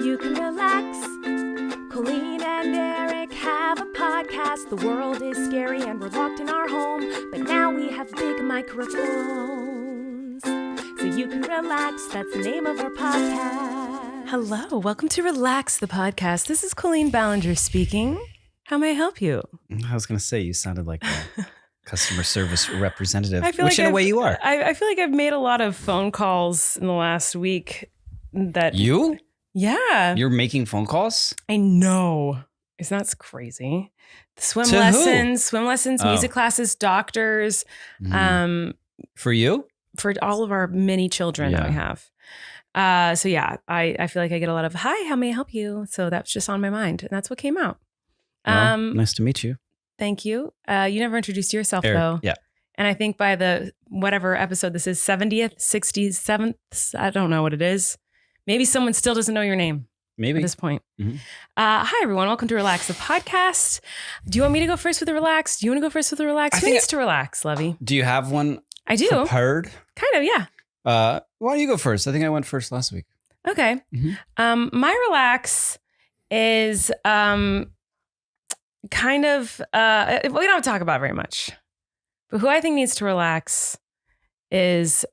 you can relax. Colleen and Erik have a podcast. The world is scary and we're locked in our home, but now we have big microphones, so you can relax. That's the name of our podcast. Hello, welcome to Relax the Podcast. This is Colleen Ballinger speaking. How may I help you? I was going to say, you sounded like a customer service representative, which in a way you are. I feel like I've made a lot of phone calls in the last week that... You? Yeah. You're making phone calls? I know. Isn't that crazy? Swim To lessons, Oh. music classes, doctors, For you? for all of our many children that we have. So yeah, I feel like I get a lot of, hi, how may I help you? So that's just on my mind. And that's what came out. Well, nice to meet you. Thank you. You never introduced yourself Erik, though. yeah. And I think by the whatever episode this is, 70th, 67th, I don't know what it is. Maybe someone still doesn't know your name Maybe. at this point. Mm-hmm. Hi everyone, welcome to Relax the Podcast. Do you want me to go first with the relax? Do you want to go first with the relax? Who needs to relax, Levy? Do you have one I do. prepared? Kind of, yeah. Why don't you go first? I think I went first last week. Okay. Mm-hmm. My relax is kind of, we don't have to talk about very much. But who I think needs to relax is...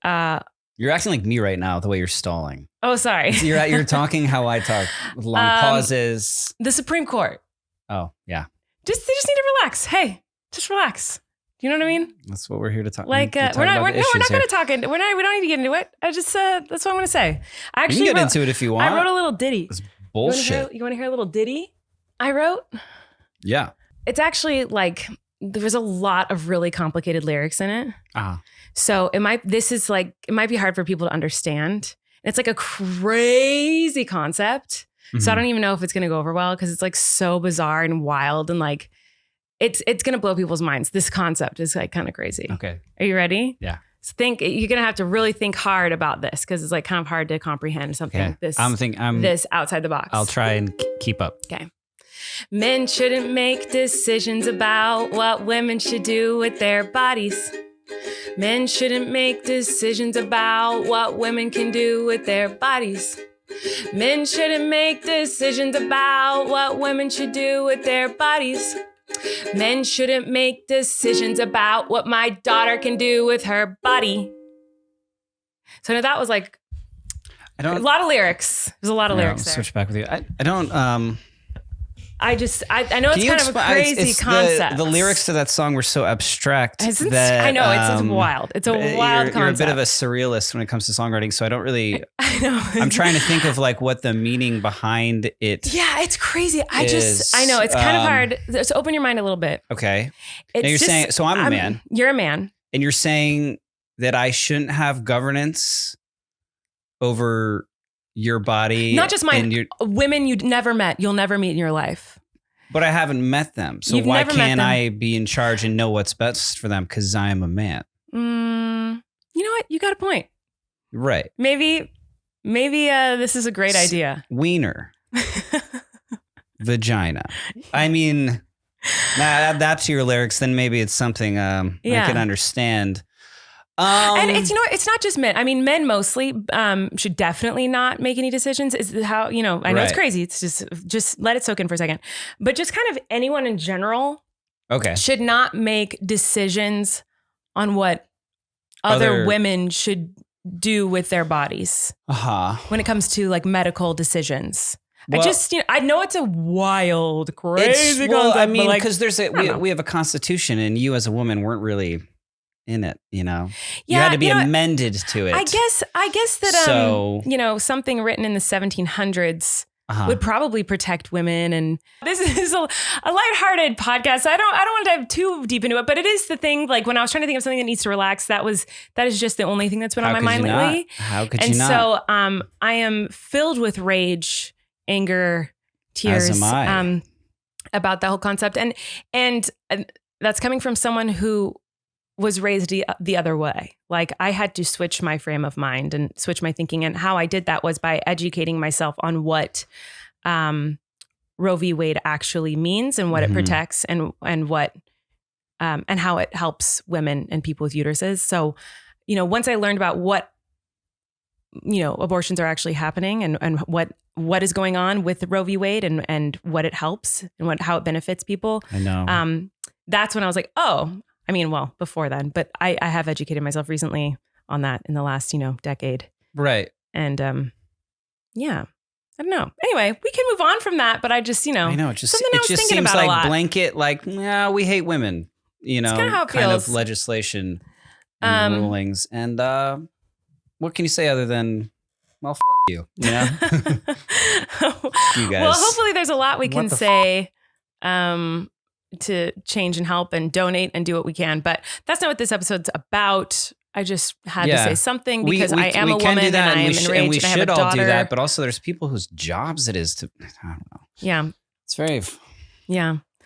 You're acting like me right now, the way you're stalling. Oh, sorry. So you're talking how I talk, with long pauses. The Supreme Court. Oh, yeah. They just need to relax. Hey, just relax. Do you know what I mean? That's what we're here to talk. Like we're not going to talk. We don't need to get into it. I just that's what I'm going to say. I actually you can get into it if you want. I wrote a little ditty. It's bullshit. You want to hear a little ditty I wrote? Yeah. It's actually like there was a lot of really complicated lyrics in it. So it might be hard for people to understand. It's like a crazy concept. Mm-hmm. So I don't even know if it's going to go over well because it's like so bizarre and wild and like it's going to blow people's minds. This concept is like kind of crazy. Okay. Are you ready? Yeah. So you're going to have to really think hard about this because it's like kind of hard to comprehend something Okay. this outside the box. I'll try and keep up. Okay. Men shouldn't make decisions about what women should do with their bodies. Men shouldn't make decisions about what women can do with their bodies. Men shouldn't make decisions about what women should do with their bodies. Men shouldn't make decisions about what my daughter can do with her body. So that was like a lot of lyrics. There's a lot of lyrics there. Switch back with you. I don't... I know it's kind of a crazy concept. The lyrics to that song were so abstract. I know, it's wild. It's a wild concept. You're a bit of a surrealist when it comes to songwriting, so I don't really... I know. I'm trying to think of like what the meaning behind it Yeah, it's crazy. I know, it's kind of hard. So open your mind a little bit. Okay. Now you're saying, so I'm a man. You're a man. And you're saying that I shouldn't have governance over your body. Not just mine. Women you'd never met, you'll never meet in your life. But I haven't met them. So why can't I be in charge and know what's best for them? Because I'm a man. You know what? You got a point. Right. Maybe this is a great idea. Wiener. Vagina. I mean, add that to your lyrics, then maybe it's something I can understand. And it's not just men. I mean, men mostly should definitely not make any decisions. Is how, I know it's crazy. It's just let it soak in for a second. But just kind of anyone in general should not make decisions on what other women should do with their bodies when it comes to like medical decisions. Well, I know it's a wild, crazy concept. I mean, because we have a constitution and you as a woman weren't really in it, you had to be amended to it. I guess that something written in the 1700s would probably protect women. And this is a lighthearted podcast. So I don't want to dive too deep into it, but it is the thing. Like when I was trying to think of something that needs to relax, that is just the only thing that's been on my mind lately. How could you not? And so I am filled with rage, anger, tears, as am I. About the whole concept, and that's coming from someone who was raised the other way. Like I had to switch my frame of mind and switch my thinking. And how I did that was by educating myself on what Roe v. Wade actually means and what it protects and what and how it helps women and people with uteruses. So, once I learned about what abortions are actually happening and what is going on with the Roe v. Wade and what it helps and how it benefits people. I know. That's when I was like, oh, I mean, well, before then, but I have educated myself recently on that in the last, decade. Right. And yeah, I don't know. Anyway, we can move on from that, but I just, I know, it just seems about like blanket, like, yeah, we hate women, It's kind of how it kind feels. of legislation and rulings. And what can you say other than, well, you, you guys. Well, hopefully there's a lot we can say to change and help and donate and do what we can. But that's not what this episode's about. I just had to say something because I am a woman and I am enraged and we I have a should all daughter. do that. But also there's people whose jobs it is to, I don't know. Yeah. It's very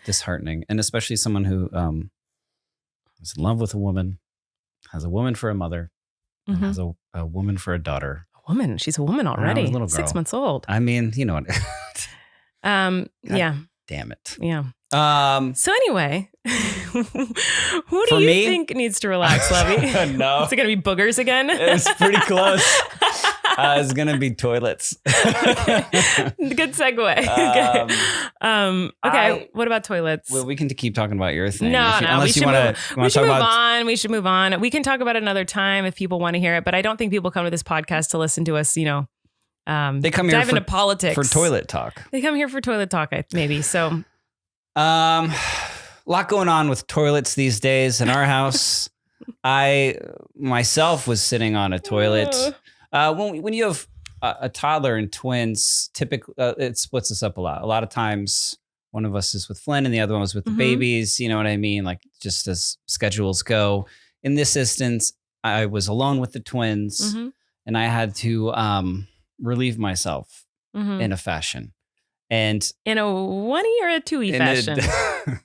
disheartening. And especially someone who is in love with a woman, has a woman for a mother, and has a woman for a daughter. A woman? She's a woman already. A little girl. 6 months old. I mean, you know what? Yeah. Damn it. Yeah. So anyway, who do you think needs to relax, Lovey? No. Is it going to be boogers again? It's pretty close. It's going to be toilets. Good segue. Okay. What about toilets? Well, we can keep talking about your thing. No. Unless you want to we should move on. We should move on. We can talk about it another time if people want to hear it, but I don't think people come to this podcast to listen to us, they come here dive into politics. For toilet talk. They come here for toilet talk, maybe. So, a lot going on with toilets these days in our house. I myself was sitting on a toilet. When you have a toddler and twins, typically it splits us up a lot. A lot of times, one of us is with Flynn and the other one was with the babies. You know what I mean? Like just as schedules go. In this instance, I was alone with the twins, and I had to relieve myself in a fashion. And in a 1E or a 2E fashion?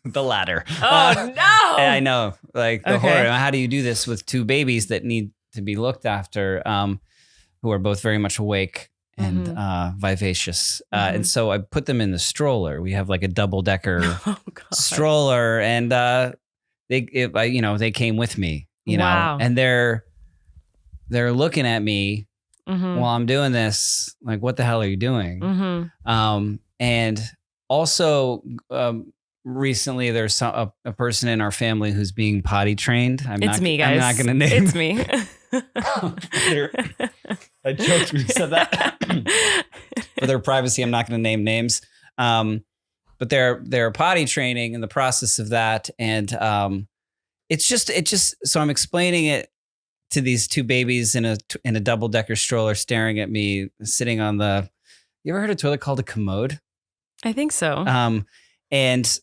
The latter. Oh, no. I know. Like the horror. How do you do this with two babies that need to be looked after, who are both very much awake and vivacious? And so I put them in the stroller. We have like a double-decker stroller. And they came with me, Wow. and they're looking at me while I'm doing this. Like, what the hell are you doing? And also, recently there's a person in our family who's being potty trained. It's me, guys. I'm not going to name. It's me. I joked when you said that. For their privacy, I'm not going to name names. But they're potty training in the process of that, and it's just so I'm explaining it to these two babies in a double-decker stroller staring at me sitting on the. You ever heard a toilet called a commode? I think so. And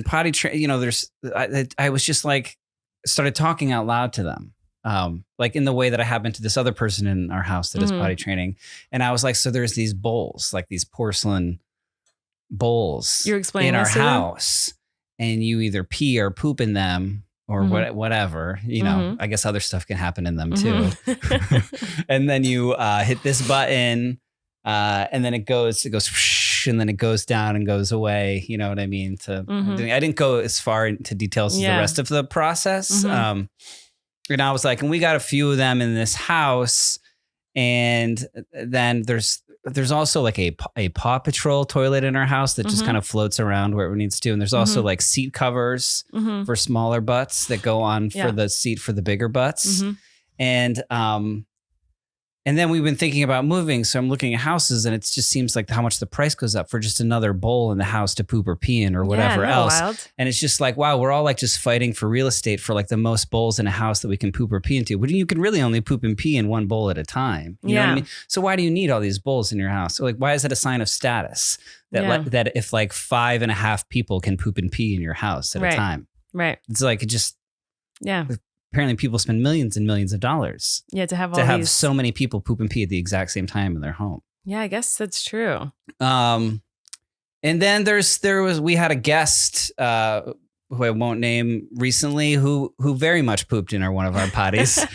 potty there's I was just like started talking out loud to them. Like in the way that I happened to this other person in our house that is potty training. And I was like, so there's these bowls, like these porcelain bowls You're explaining in our this to them? house, and you either pee or poop in them or whatever, I guess other stuff can happen in them too. And then you hit this button, and then it goes whoosh, and then it goes down and goes away. You know what I mean? I didn't go as far into details as the rest of the process. And I was like, and we got a few of them in this house. And then there's also like a Paw Patrol toilet in our house that just kind of floats around where it needs to. And there's also like seat covers for smaller butts that go on for the seat for the bigger butts. And then we've been thinking about moving. So I'm looking at houses, and it just seems like how much the price goes up for just another bowl in the house to poop or pee in or whatever else. Wild. And it's just like, wow, we're all like just fighting for real estate for like the most bowls in a house that we can poop or pee into. But you can really only poop and pee in one bowl at a time. You know what I mean? So why do you need all these bowls in your house? So like, why is that a sign of status that if like 5.5 people can poop and pee in your house at a time? Right. It's like, it just, apparently people spend millions and millions of dollars. Yeah, to have so many people poop and pee at the exact same time in their home. Yeah, I guess that's true. And then we had a guest who I won't name recently who very much pooped in one of our potties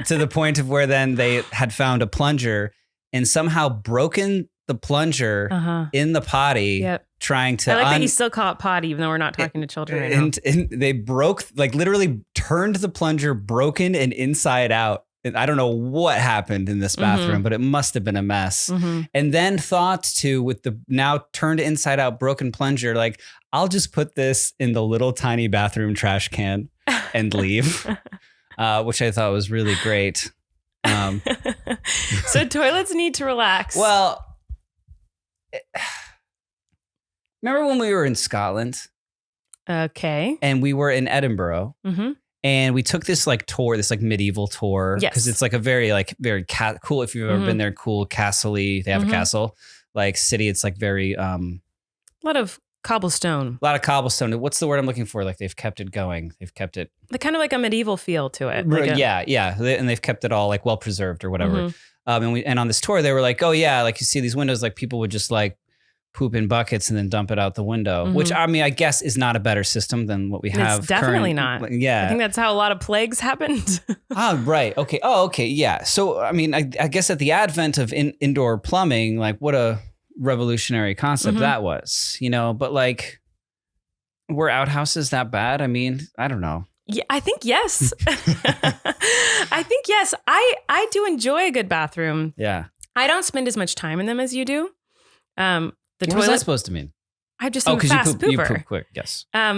to the point of where then they had found a plunger and somehow broken the plunger in the potty. Trying to. I like that you still call it potty, even though we're not talking to children right now. And they broke, like literally turned the plunger broken and inside out I don't know what happened in this bathroom, but it must have been a mess. And then thought to, with the now turned inside out broken plunger, like, I'll just put this in the little tiny bathroom trash can and leave, which I thought was really great. So toilets need to relax. Well, remember when we were in Scotland? Okay. And we were in Edinburgh. And we took this like tour, this like medieval tour. Yes. Because it's like a very cool, if you've ever been there, cool castle-y. They have a castle, like city. It's like very... a lot of cobblestone. A lot of cobblestone. What's the word I'm looking for? Like they've kept it going. They've kept it... The kind of like a medieval feel to it. Yeah. And they've kept it all like well preserved or whatever. And on this tour, they were like, oh yeah, like you see these windows, like people would just like poop in buckets and then dump it out the window, which I mean, I guess is not a better system than what we have. It's definitely not. Yeah. I think that's how a lot of plagues happened. Right. Okay. Oh, okay. Yeah. So, I mean, I guess at the advent of indoor plumbing, like what a revolutionary concept that was, but like, were outhouses that bad? I mean, I don't know. Yeah, I think yes. I think yes. I do enjoy a good bathroom. Yeah. I don't spend as much time in them as you do. The what toilet, was that supposed to mean? I'm just a fast pooper. You poop quick, yes. I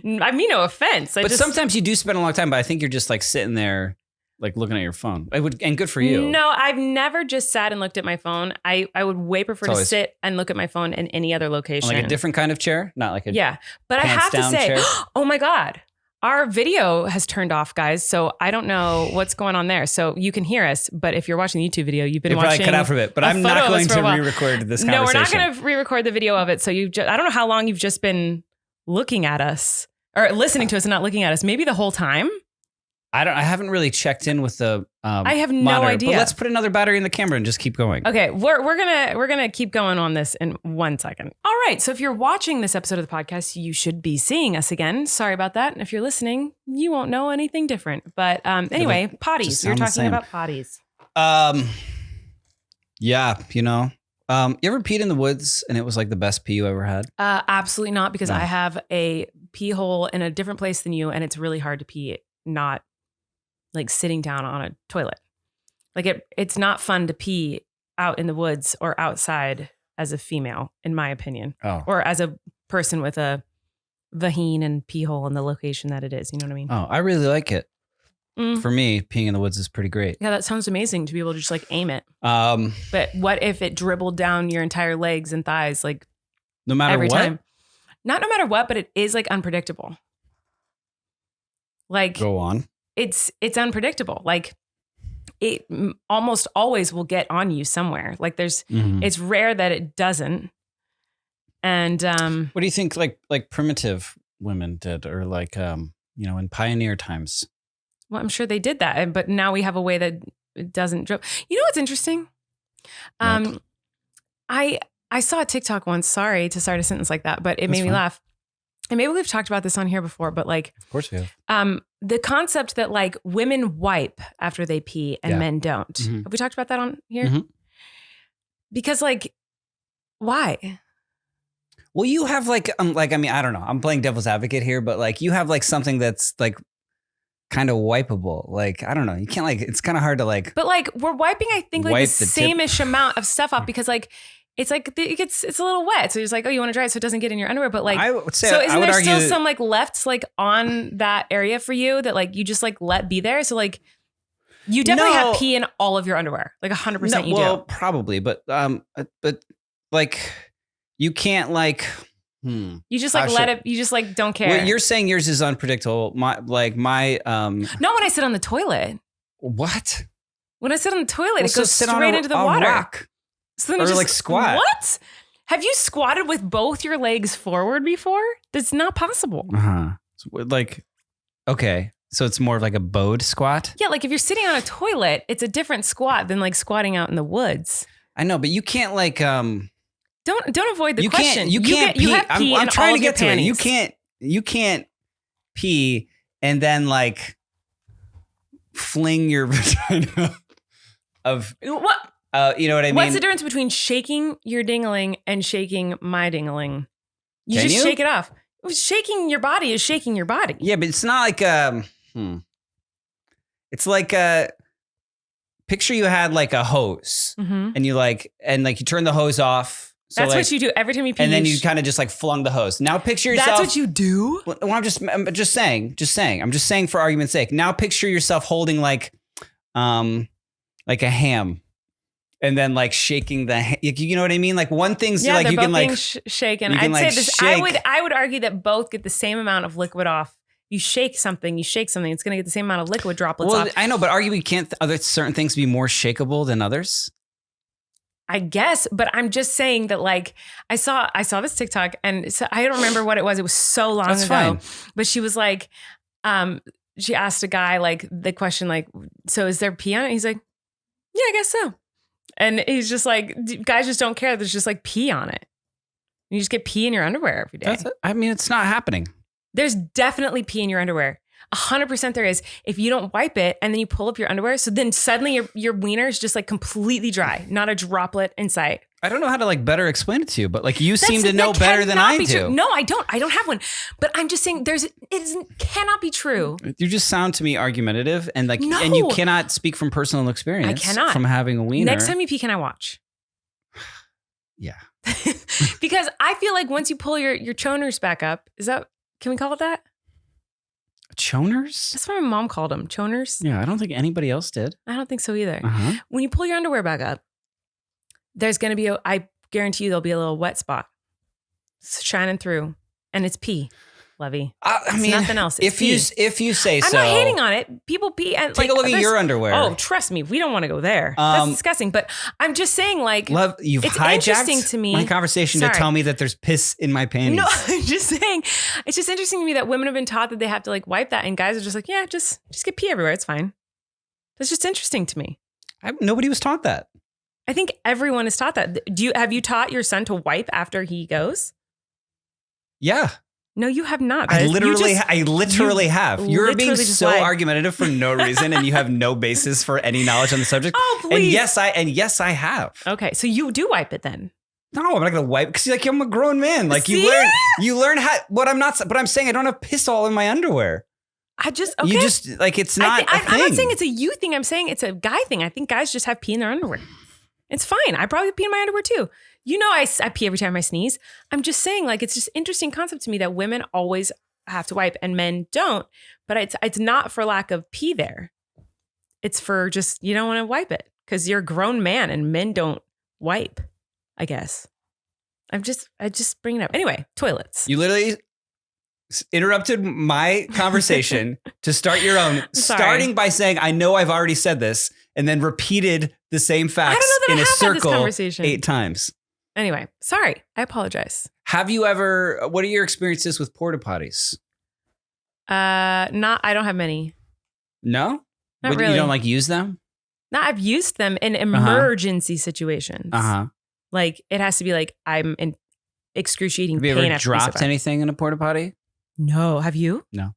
mean, no offense. But sometimes you do spend a long time, but I think you're just like sitting there, like looking at your phone. And good for you. No, I've never just sat and looked at my phone. I would way prefer to sit and look at my phone in any other location. Like a different kind of chair? Not like a But I have to say, chair? Oh my God. Our video has turned off, guys, so I don't know what's going on there. So you can hear us, but if you're watching the YouTube video, you've been watching. Probably cut out for a bit, but I'm not going to re-record this conversation. No, we're not going to re-record the video of it. So I don't know how long you've just been looking at us or listening to us and not looking at us. Maybe the whole time. I haven't really checked in with the. I have no monitor, idea. But let's put another battery in the camera and just keep going. Okay, we're gonna keep going on this in 1 second. All right, so if you're watching this episode of the podcast, you should be seeing us again. Sorry about that. And if you're listening, you won't know anything different. But anyway, potties. You're talking about potties. Yeah, you ever peed in the woods and it was like the best pee you ever had? Absolutely not, because I have a pee hole in a different place than you, and it's really hard to pee not like sitting down on a toilet. Like it's not fun to pee out in the woods or outside as a female, in my opinion, or as a person with a vagine and pee hole in the location that it is. You know what I mean? Oh, I really like it. For me, peeing in the woods is pretty great. Yeah, that sounds amazing to be able to just like aim it. But what if it dribbled down your entire legs and thighs, like no matter every what? time? Not no matter what, but it is like unpredictable. Like go on. It's unpredictable. Like it almost always will get on you somewhere. Like it's rare that it doesn't. And what do you think like primitive women did, or like in pioneer times? Well, I'm sure they did that, but now we have a way that it doesn't drip. You know what's interesting? I saw a TikTok once. Sorry to start a sentence like that, but it made me laugh. And maybe we've talked about this on here before, but like, of course we have. The concept that like women wipe after they pee and men don't. Have we talked about that on here? Because like, why? Well, you have like I mean, I don't know. I'm playing devil's advocate here, but like you have like something that's like kind of wipeable. Like, I don't know. You can't like, it's kind of hard to like. But like we're wiping, I think like the same-ish amount of stuff off, because like, it's like it's a little wet, so you're just like, oh, you want to dry it so it doesn't get in your underwear. But like, I would say, so isn't there still some like left like on that area for you that like you just like let be there? So like, you definitely have pee in all of your underwear, like 100%. Well, probably, but like you can't like. You just like let it. You just like don't care. Well, you're saying yours is unpredictable. Not when I sit on the toilet. What? When I sit on the toilet, it goes straight into the water. Rock. So then or just, like squat. What? Have you squatted with both your legs forward before? That's not possible. So, like, okay. So it's more of like a bowed squat? Yeah, like if you're sitting on a toilet, it's a different squat than like squatting out in the woods. I know, but you can't like Don't avoid the question. You can't pee. You have pee I'm trying to get to panties. it. You can't pee and then like fling your vagina of what? You know what I mean? What's the difference between shaking your dingling and shaking my dingling? You Can just you? shake it off. Shaking your body is shaking your body. Yeah, but it's not like It's like picture you had like a hose and you turn the hose off. So that's what you do every time you pee. And then you kind of just like flung the hose. Now picture yourself. That's what you do? Well, I'm just saying. I'm just saying for argument's sake. Now picture yourself holding like a ham. And then like shaking you know what I mean? Like one thing's like you can like shaken. I'd say this. I would argue that both get the same amount of liquid off. You shake something, it's going to get the same amount of liquid droplets off. I know, but arguably can't other certain things be more shakeable than others? I guess, but I'm just saying that like I saw this TikTok and so I don't remember what it was. It was so long ago. Fine. But she was like, she asked a guy like the question like, so is there pee on it? He's like, yeah, I guess so. And he's just like, guys just don't care. There's just like pee on it. You just get pee in your underwear every day. I mean, it's not happening. There's definitely pee in your underwear. 100% there is. If you don't wipe it and then you pull up your underwear, so then suddenly your wiener is just like completely dry, not a droplet in sight. I don't know how to like better explain it to you, but like you seem to know better than I do. True. No, I don't. I don't have one. But I'm just saying cannot be true. You just sound to me argumentative and like, and you cannot speak from personal experience. I cannot. From having a wiener. Next time you pee, can I watch? Yeah. Because I feel like once you pull your choners back up, can we call it that? Choners? That's what my mom called them. Choners? Yeah, I don't think anybody else did. I don't think so either. When you pull your underwear back up, there's going to be I guarantee you there'll be a little wet spot. It's shining through. And it's pee, Levy. I mean, nothing else. It's if you say so. I'm not hating on it. People pee. And take a look at your underwear. Oh, trust me. We don't want to go there. That's disgusting. But I'm just saying like. Love, you've it's hijacked interesting to me. my conversation to tell me that there's piss in my panties. No, I'm just saying. It's just interesting to me that women have been taught that they have to like wipe that. And guys are just like, yeah, just get pee everywhere. It's fine. That's just interesting to me. Nobody was taught that. I think everyone is taught that. Have you taught your son to wipe after he goes? Yeah. No, you have not. I literally have. You're being so lied. argumentative for no reason, and you have no basis for any knowledge on the subject. Oh, please. And yes, I have. Okay, so you do wipe it then. No, I'm not gonna wipe because like I'm a grown man. Like See? you learn how. But I'm saying I don't have piss all in my underwear. Okay. You just like it's not a thing. I'm not saying it's a you thing. I'm saying it's a guy thing. I think guys just have pee in their underwear. It's fine. I probably pee in my underwear too. You know, I pee every time I sneeze. I'm just saying, like, it's just interesting concept to me that women always have to wipe and men don't. But it's not for lack of pee there. It's for just you don't want to wipe it because you're a grown man and men don't wipe. I guess. I just bring it up anyway. Toilets. You literally interrupted my conversation to start your own, starting by saying, "I know I've already said this," and then repeated the same facts in a circle 8 times. Anyway, sorry. I apologize. Have you ever, what are your experiences with porta potties? I don't have many. No? Not really. You don't like use them? No, I've used them in emergency situations. Like it has to be like I'm in excruciating pain. Have you ever dropped anything in a porta potty? No. Have you? No.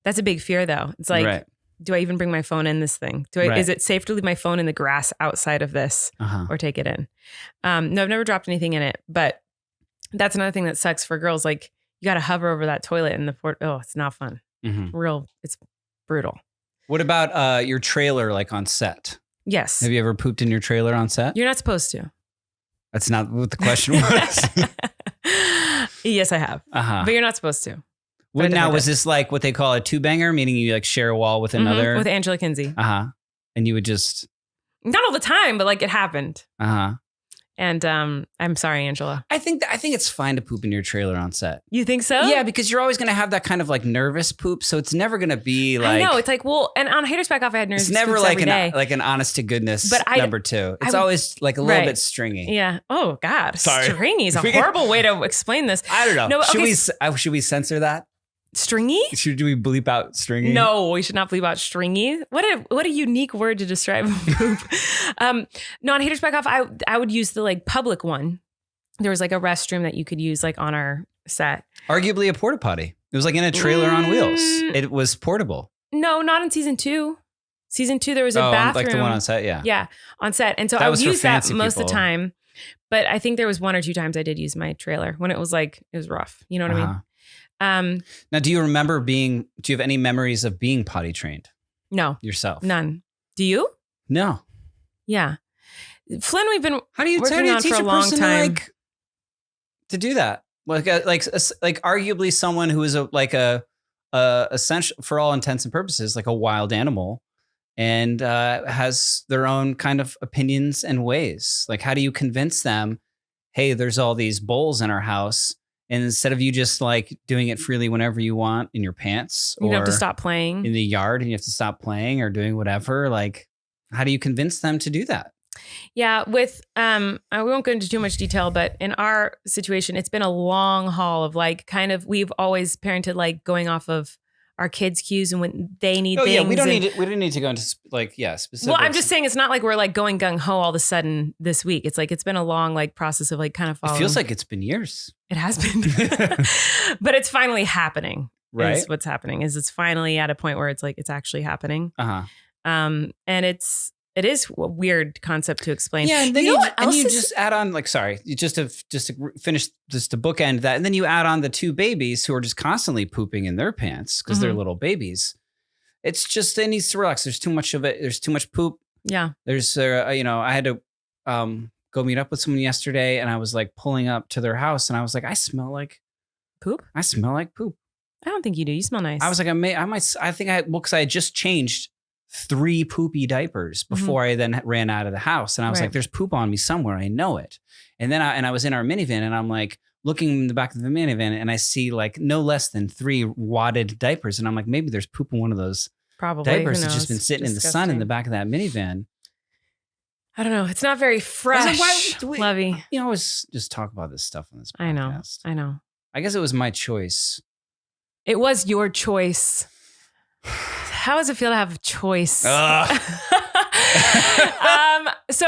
That's a big fear though. It's like, do I even bring my phone in this thing? Is it safe to leave my phone in the grass outside of this or take it in? No, I've never dropped anything in it, but that's another thing that sucks for girls. Like you got to hover over that toilet in the port. Oh, it's not fun. It's brutal. What about your trailer like on set? Yes. Have you ever pooped in your trailer on set? You're not supposed to. That's not what the question was. Yes, I have. But you're not supposed to. Well, now, was this like what they call a 2-banger, meaning you like share a wall with another? With Angela Kinsey. And you would just... Not all the time, but like it happened. And I'm sorry, Angela. I think it's fine to poop in your trailer on set. You think so? Yeah, because you're always going to have that kind of like nervous poop. So it's never going to be like... I know. It's like, well, and on Haters Back Off, I had nervous poops. It's never like an honest to goodness number 2. It's always like a little bit stringy. Yeah. Oh, God. Sorry. Stringy is a horrible way to explain this. I don't know. No, okay. Should we censor that? Stringy? Do we bleep out stringy? No, we should not bleep out stringy. What a unique word to describe poop. No, on Haters Back Off, I would use the like public one. There was like a restroom that you could use like on our set. Arguably a porta potty. It was like in a trailer on wheels. It was portable. No, not in season 2. Season 2, there was a bathroom. Like the one on set, yeah. Yeah, on set. And so I would use that most of the time. But I think there was 1 or 2 times I did use my trailer when it was rough. You know what I mean? Now, do you have any memories of being potty trained? No. yourself? None. Do you? No. Yeah. Flynn, we've been How do you working on teach for a a long person time. to do that? Like arguably someone who is a essential for all intents and purposes, like a wild animal, and has their own kind of opinions and ways. Like, how do you convince them, hey, there's all these bowls in our house, and instead of you just like doing it freely whenever you want in your pants, You or have to stop playing in the yard, and you have to stop playing or doing whatever, like, how do you convince them to do that? Yeah, with I won't go into too much detail, but in our situation, it's been a long haul of like kind of we've always parented like going off of our kids' cues and when they need things. Yeah, we don't need to go into specifics. Well, I'm just saying it's not like we're like going gung ho all of a sudden this week. It's like it's been a long like process of like kind of following. It feels like it's been years. It has been, but it's finally happening. Right, is what's happening is it's finally at a point where it's like it's actually happening. And it is a weird concept to explain. Yeah, and then you just add on like, sorry, just to finish, just to bookend that, and then you add on the two babies who are just constantly pooping in their pants because they're little babies. It's just, it needs to relax. There's too much of it. There's too much poop. Yeah. There's, I had to go meet up with someone yesterday, and I was like pulling up to their house, and I was like, I smell like poop. I smell like poop. I don't think you do. You smell nice. I was like, because I had just changed 3 poopy diapers before I then ran out of the house. And I was like, there's poop on me somewhere. I know it. And then I was in our minivan, and I'm like looking in the back of the minivan, and I see like no less than 3 wadded diapers. And I'm like, maybe there's poop in one of those diapers that's just been sitting in the sun in the back of that minivan. I don't know. It's not very fresh, Lovey. You always just talk about this stuff on this podcast. I know. I guess it was my choice. It was your choice. How does it feel to have a choice? So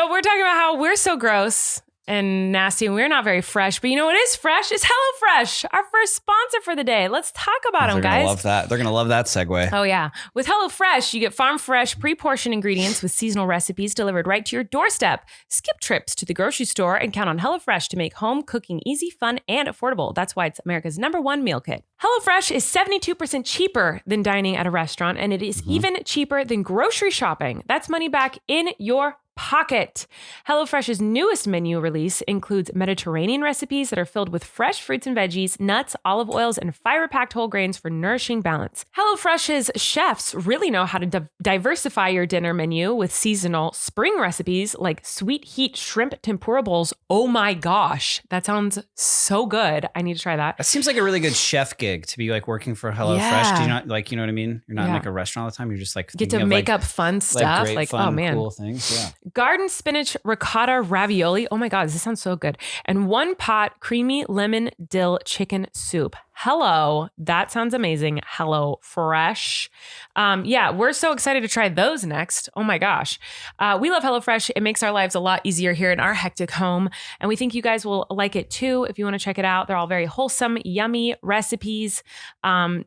we're talking about how we're so gross and nasty, and we're not very fresh. But you know what is fresh? It's HelloFresh, our first sponsor for the day. Let's talk about them, guys. They're gonna love that. They're gonna love that segue. Oh yeah, with HelloFresh, you get farm fresh, pre-portioned ingredients with seasonal recipes delivered right to your doorstep. Skip trips to the grocery store and count on HelloFresh to make home cooking easy, fun, and affordable. That's why it's America's #1 meal kit. HelloFresh is 72% cheaper than dining at a restaurant, and it is even cheaper than grocery shopping. That's money back in your pocket. HelloFresh's newest menu release includes Mediterranean recipes that are filled with fresh fruits and veggies, nuts, olive oils, and fiber-packed whole grains for nourishing balance. HelloFresh's chefs really know how to diversify your dinner menu with seasonal spring recipes like sweet heat shrimp tempura bowls. Oh my gosh, that sounds so good. I need to try that. That seems like a really good chef gig to be like working for HelloFresh. Do you not like, you know what I mean? You're not in like a restaurant all the time. You're just like get to make up fun stuff. Great, like fun, oh man, cool things. Yeah. Garden spinach ricotta ravioli. Oh my God, this sounds so good. And 1 pot creamy lemon dill chicken soup. Hello, that sounds amazing. HelloFresh. Yeah, we're so excited to try those next. Oh my gosh. We love HelloFresh. It makes our lives a lot easier here in our hectic home. And we think you guys will like it too. If you want to check it out, they're all very wholesome, yummy recipes,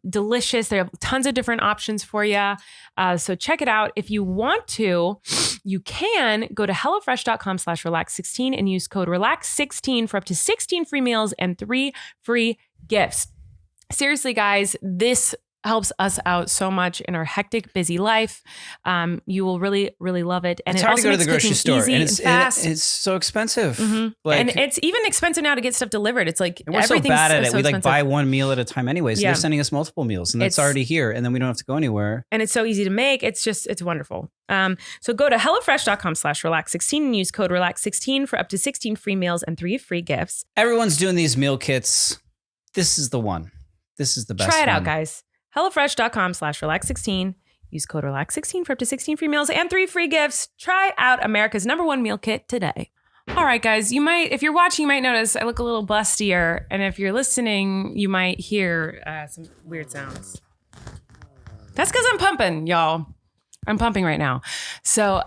delicious. They have tons of different options for you. So check it out. If you want to, you can go to HelloFresh.com/relax16 and use code relax16 for up to 16 free meals and 3 free gifts. Seriously, guys, this helps us out so much in our hectic, busy life. You will really, really love it. And it's it hard also to go to makes the grocery store, easy and and fast. it's so expensive. And it's even expensive now to get stuff delivered. It's like we're so bad at it. We like buy one meal at a time anyway. So they're sending us multiple meals, and it's already here, and then we don't have to go anywhere. And it's so easy to make. It's wonderful. So go to HelloFresh.com/relax16 and use code relax16 for up to 16 free meals and 3 free gifts. Everyone's doing these meal kits. This is the one. This is the best. Try it out, guys. HelloFresh.com/relax16. Use code relax16 for up to 16 free meals and 3 free gifts. Try out America's #1 meal kit today. All right, guys, if you're watching, you might notice I look a little bustier. And if you're listening, you might hear some weird sounds. That's because I'm pumping, y'all. I'm pumping right now. So,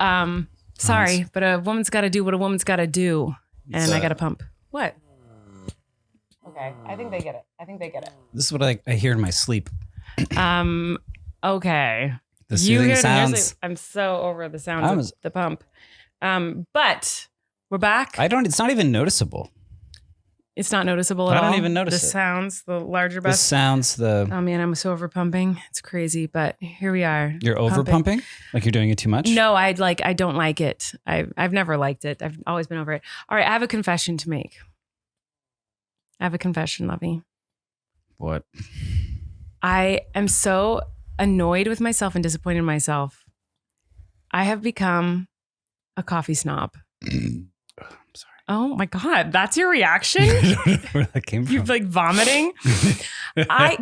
sorry, but a woman's got to do what a woman's got to do. And I got to pump. What? Okay, I think they get it. This is what I hear in my sleep. Okay. The soothing sounds. I'm so over the sounds of the pump. But we're back. It's not even noticeable. It's not noticeable at all. I don't even notice the it. sounds, the larger The bus. sounds, Oh man, I'm so over pumping. It's crazy, but here we are. You're over pumping? Like you're doing it too much? No, I don't like it. I've never liked it. I've always been over it. All right, I have a confession to make. I have a confession, Lovey. What? I am so annoyed with myself and disappointed in myself. I have become a coffee snob. I'm sorry. Oh my God, that's your reaction? I don't know where that came from. You're like vomiting.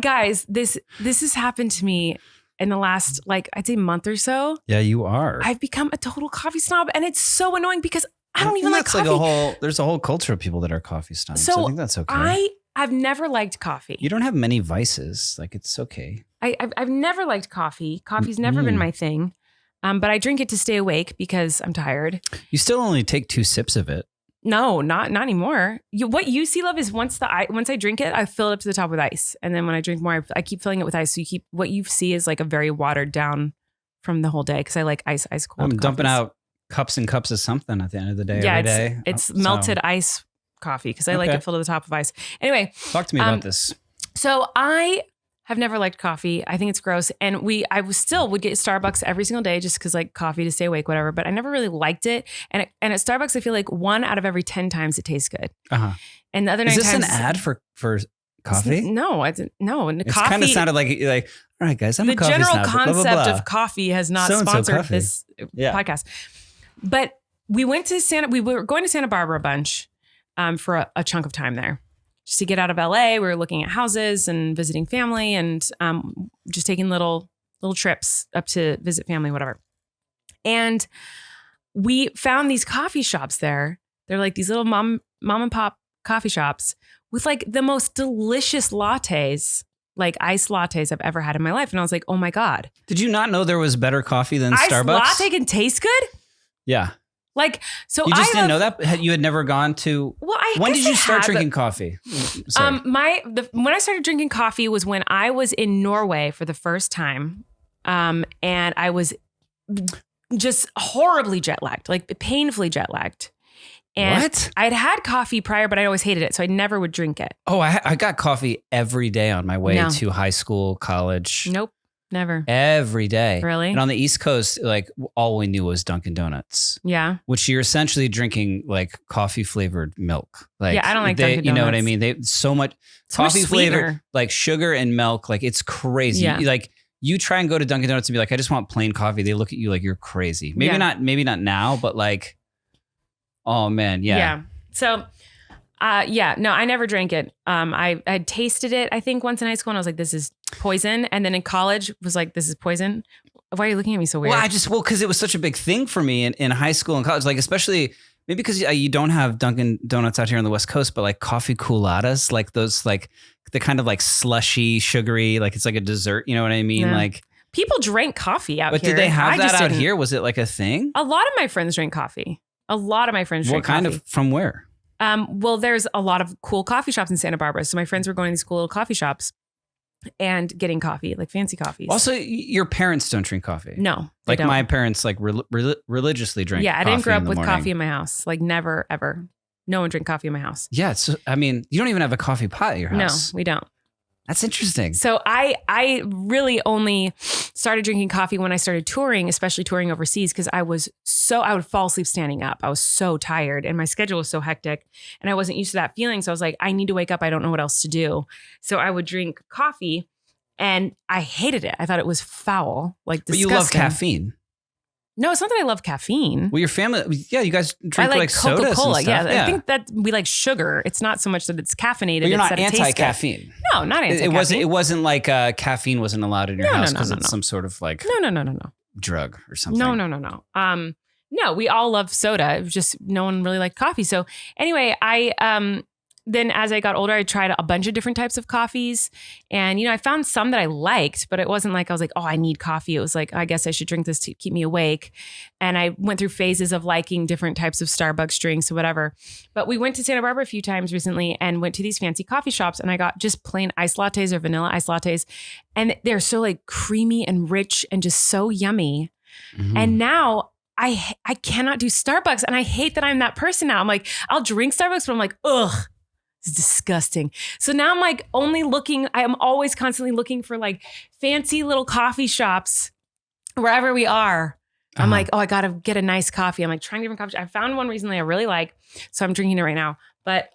Guys, this has happened to me in the last, like, I'd say month or so. Yeah, you are. I've become a total coffee snob, and it's so annoying because I don't even like coffee. There's a whole culture of people that are coffee snobs. So I think that's okay. I've never liked coffee. You don't have many vices. Like, it's okay. I've never liked coffee. Coffee's never been my thing. But I drink it to stay awake because I'm tired. You still only take 2 sips of it. No, not anymore. What you see, love, is once I drink it, I fill it up to the top with ice, and then when I drink more, I keep filling it with ice. So what you see is like a very watered down from the whole day because I like ice cold. I'm dumping out cups and cups of something at the end of the day. Yeah, every day. It's melted ice coffee because I like it filled to the top of ice. Anyway, talk to me about this. So I have never liked coffee. I think it's gross. And I still would get Starbucks every single day just because like coffee to stay awake, whatever. But I never really liked it. And at Starbucks, I feel like 1 out of every 10 times it tastes good. Uh-huh. And the other 9 times. Is this times, an ad for coffee? No. And it coffee kind of sounded like, all right, guys, I'm a coffee snob. The general snob, concept blah, blah, blah. of coffee has not So-and-so sponsored coffee. this podcast. But we were going to Santa Barbara a bunch for a chunk of time there. Just to get out of LA, we were looking at houses and visiting family and just taking little trips up to visit family, whatever. And we found these coffee shops there. They're like these little mom and pop coffee shops with like the most delicious lattes, like iced lattes I've ever had in my life. And I was like, oh my God. Did you not know there was better coffee than Starbucks? Iced latte can taste good? Yeah. Like, so you just didn't know that? You had never gone to. Well, when did you start drinking coffee? Sorry. When I started drinking coffee was when I was in Norway for the first time. And I was just horribly jet lagged, like painfully jet lagged. And what? I'd had coffee prior, but I always hated it. So I never would drink it. Oh, I got coffee every day on my way to high school, college. Nope. Never. Every day. Really? And on the East Coast, like all we knew was Dunkin' Donuts. Yeah. Which you're essentially drinking like coffee flavored milk. Like, yeah, I don't like Dunkin' Donuts. You know what I mean? They so much coffee flavored, like sugar and milk. Like it's crazy. Yeah. Like you try and go to Dunkin' Donuts and be like, I just want plain coffee. They look at you like you're crazy. Maybe not now, but like, oh man, yeah. Yeah. So no, I never drank it. I had tasted it, I think, once in high school, and I was like, this is poison. And then in college was like, this is poison. Why are you looking at me so weird? Well, because it was such a big thing for me in high school and college, like especially maybe because you don't have Dunkin' Donuts out here on the West Coast, but like coffee culottes, like those, like the kind of like slushy, sugary, like it's like a dessert. You know what I mean? Yeah. Like people drank coffee out here. But did they have that out here? Was it like a thing? A lot of my friends drank coffee. What kind of, from where? Well, there's a lot of cool coffee shops in Santa Barbara. So my friends were going to these cool little coffee shops and getting coffee, like fancy coffees. Also, your parents don't drink coffee. No, like don't. my parents, like religiously drink. Yeah, I didn't grow up with coffee in my house. Like never, ever. No one drank coffee in my house. Yeah, so I mean, you don't even have a coffee pot at your house. No, we don't. That's interesting. So I really only started drinking coffee when I started touring, especially touring overseas, because I would fall asleep standing up. I was so tired and my schedule was so hectic and I wasn't used to that feeling. So I was like, I need to wake up. I don't know what else to do. So I would drink coffee and I hated it. I thought it was foul, like disgusting. But you love caffeine. No, it's not that I love caffeine. Well, your family, you guys drink like sodas Coca-Cola. and stuff. Yeah, I think that we like sugar. It's not so much that it's caffeinated. But you're it's not that it tastes anti-caffeine. good. No, not anti-caffeine. It wasn't like caffeine wasn't allowed in your house because it's some sort of like no. drug or something. No. No, we all love soda. It was just no one really liked coffee. So anyway, then as I got older, I tried a bunch of different types of coffees. And, I found some that I liked, but it wasn't like I was like, oh, I need coffee. It was like, I guess I should drink this to keep me awake. And I went through phases of liking different types of Starbucks drinks or whatever. But we went to Santa Barbara a few times recently and went to these fancy coffee shops. And I got just plain iced lattes or vanilla iced lattes. And they're so like creamy and rich and just so yummy. Mm-hmm. And now I cannot do Starbucks. And I hate that I'm that person now. I'm like, I'll drink Starbucks, but I'm like, ugh. It's disgusting. So now I'm like I am always constantly looking for like fancy little coffee shops wherever we are. I'm like, oh, I got to get a nice coffee. I'm like trying different coffee shops. I found one recently I really like, so I'm drinking it right now. But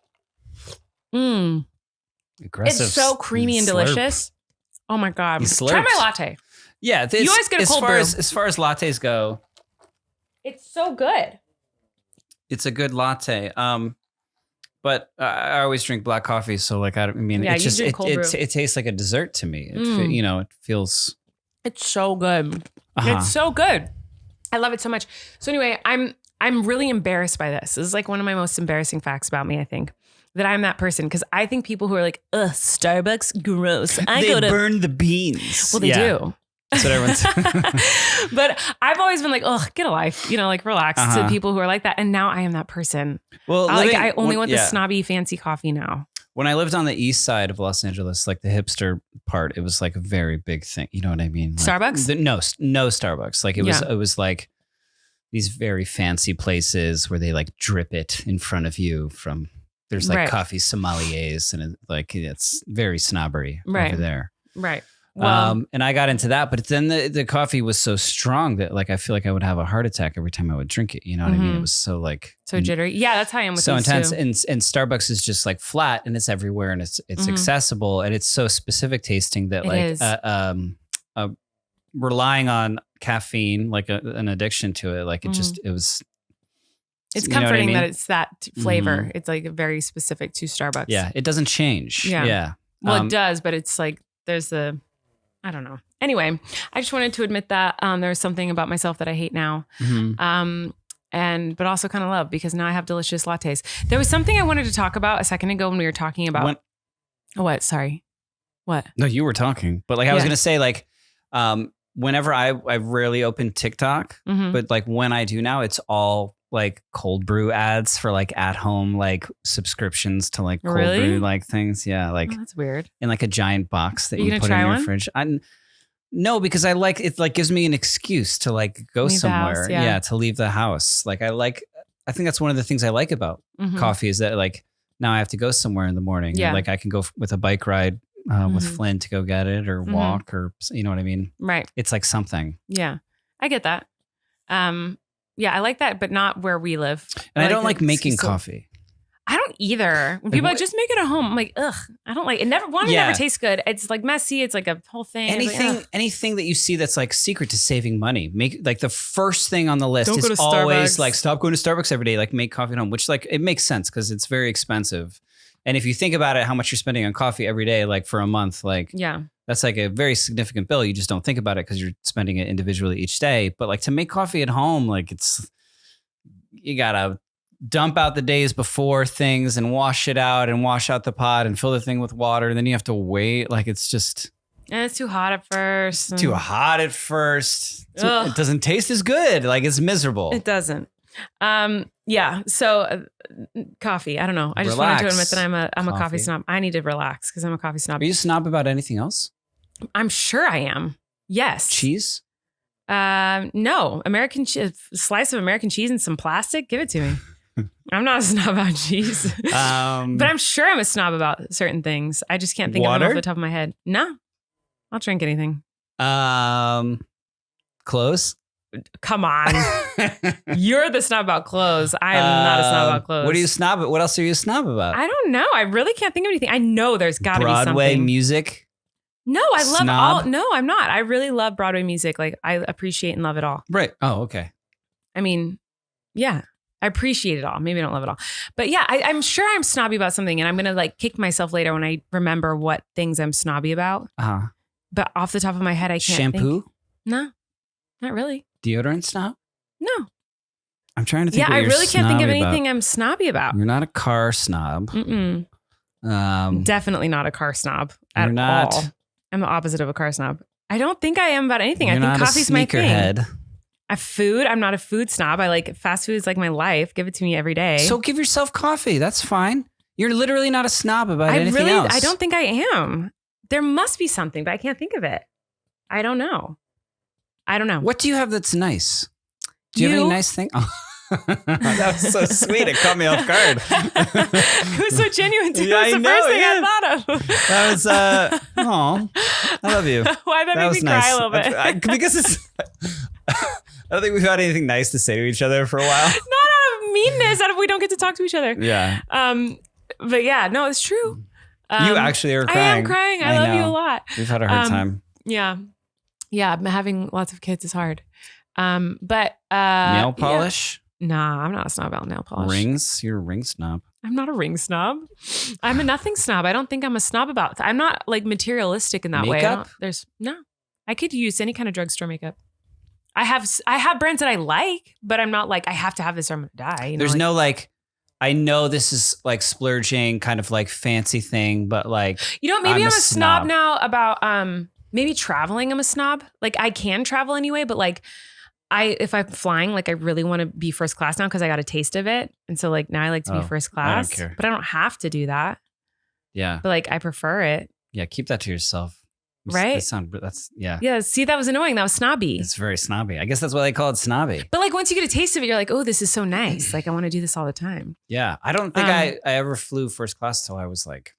Aggressive. it's so creamy and delicious. Oh my God. Try my latte. Yeah. You always get a cold brew. As far as lattes go. It's so good. It's a good latte. But I always drink black coffee. So like, it's just, it tastes like a dessert to me. It feels. It's so good. It's so good. I love it so much. So anyway, I'm really embarrassed by this. This is like one of my most embarrassing facts about me, I think. That I'm that person. Because I think people who are like, ugh, Starbucks, gross. They burn the beans. Well, they do. That's what everyone's. But I've always been like, oh, get a life, like relax to people who are like that. And now I am that person. Well, I only want the snobby fancy coffee now. When I lived on the east side of Los Angeles, like the hipster part, it was like a very big thing. You know what I mean? Like, Starbucks? No Starbucks. Like it was like these very fancy places where they like drip it in front of you from, there's like coffee sommeliers and it's very snobbery over there. Right. Well, and I got into that, but then the coffee was so strong that like I feel like I would have a heart attack every time I would drink it. You know what I mean? It was so like so jittery. Yeah, that's how I am with so these intense. too. And Starbucks is just like flat and it's everywhere and it's accessible and it's so specific tasting that relying on caffeine like an addiction to it. Like it was. It's comforting that it's that flavor. It's like very specific to Starbucks. Yeah, it doesn't change. Yeah. Well, it does, but it's like there's I don't know. Anyway, I just wanted to admit that there was something about myself that I hate now. But also kind of love because now I have delicious lattes. There was something I wanted to talk about a second ago when we were talking about what? Sorry. What? No, you were talking. But like I was going to say like whenever I rarely open TikTok, but like when I do now, it's all like cold brew ads for like at home like subscriptions to like cold brew like things. Yeah, like that's weird. In like a giant box that you put in your fridge. No, because I like it. Like gives me an excuse to like go somewhere. To leave the house. Like I think that's one of the things I like about coffee is that like now I have to go somewhere in the morning. Yeah, like I can go with a bike ride with Flynn to go get it or walk or you know what I mean. Right. It's like something. Yeah, I get that. Yeah, I like that, but not where we live. And I don't like making coffee. I don't either. When people just make it at home, I'm like, ugh, I don't like it. It never tastes good. It's like messy. It's like a whole thing. Anything that you see that's like secret to saving money, make like the first thing on the list is always like stop going to Starbucks every day, like make coffee at home, which like it makes sense because it's very expensive. And if you think about it, how much you're spending on coffee every day, like for a month, like that's like a very significant bill. You just don't think about it because you're spending it individually each day. But like to make coffee at home, like you gotta dump out the days before things and wash it out and wash out the pot and fill the thing with water. And then you have to wait. Like it's just. And it's too hot at first. It's too hot at first. It doesn't taste as good. Like it's miserable. It doesn't. Yeah. So coffee. I don't know. I just wanted to admit that I'm a coffee snob. I need to relax because I'm a coffee snob. Are you a snob about anything else? I'm sure I am. Yes. Cheese? No. Slice of American cheese and some plastic. Give it to me. I'm not a snob about cheese. But I'm sure I'm a snob about certain things. I just can't think of them off the top of my head. No. I'll drink anything. Clothes? Come on. You're the snob about clothes. I am not a snob about clothes. What are you snob about? What else are you a snob about? I don't know. I really can't think of anything. I know there's got to be something. Broadway music? No, I love all. No, I'm not. I really love Broadway music. Like I appreciate and love it all. Right. Oh, okay. I mean, yeah, I appreciate it all. Maybe I don't love it all. But yeah, I'm sure I'm snobby about something and I'm going to like kick myself later when I remember what things I'm snobby about. But off the top of my head, I can't Shampoo? think. No, not really. Deodorant snob? No. I'm trying to think. Yeah, I really can't think of anything I'm snobby about. You're not a car snob. Definitely not a car snob at all. I'm the opposite of a car snob. I don't think I am about anything. I think coffee's my thing. I'm not a food snob. I like fast food is like my life. Give it to me every day. So give yourself coffee. That's fine. You're literally not a snob about anything else. I don't think I am. There must be something, but I can't think of it. I don't know. What do you have that's nice? Do you have any nice thing? Oh. That was so sweet. It caught me off guard. It was so genuine too. Yeah, It was the first thing I thought of. That was, I love you. Why'd that make me cry a little bit? Because I don't think we've had anything nice to say to each other for a while. Not out of meanness, out of we don't get to talk to each other. Yeah. But yeah, no, it's true. You actually are crying. I am crying. I love you a lot. We've had a hard time. Yeah. Yeah. Having lots of kids is hard. But nail polish? Yeah. Nah, I'm not a snob about nail polish. Rings? You're a ring snob. I'm not a ring snob. I'm a nothing snob. I don't think I'm a snob about I'm not like materialistic in that makeup? way. I could use any kind of drugstore makeup. I have brands that I like, but I'm not like I have to have this or I'm gonna die. You know, There's no like, I know this is like splurging, kind of like fancy thing, but like, you know, maybe I'm a snob now about maybe traveling. I'm a snob. Like I can travel anyway, but like if I'm flying, like I really want to be first class now because I got a taste of it, and so like now I like to be first class. I don't care. But I don't have to do that. Yeah, but like I prefer it. Yeah, keep that to yourself. Right? That's yeah. Yeah. See, that was annoying. That was snobby. It's very snobby. I guess that's why they call it snobby. But like once you get a taste of it, you're like, oh, this is so nice. Like I want to do this all the time. Yeah, I don't think I ever flew first class till I was like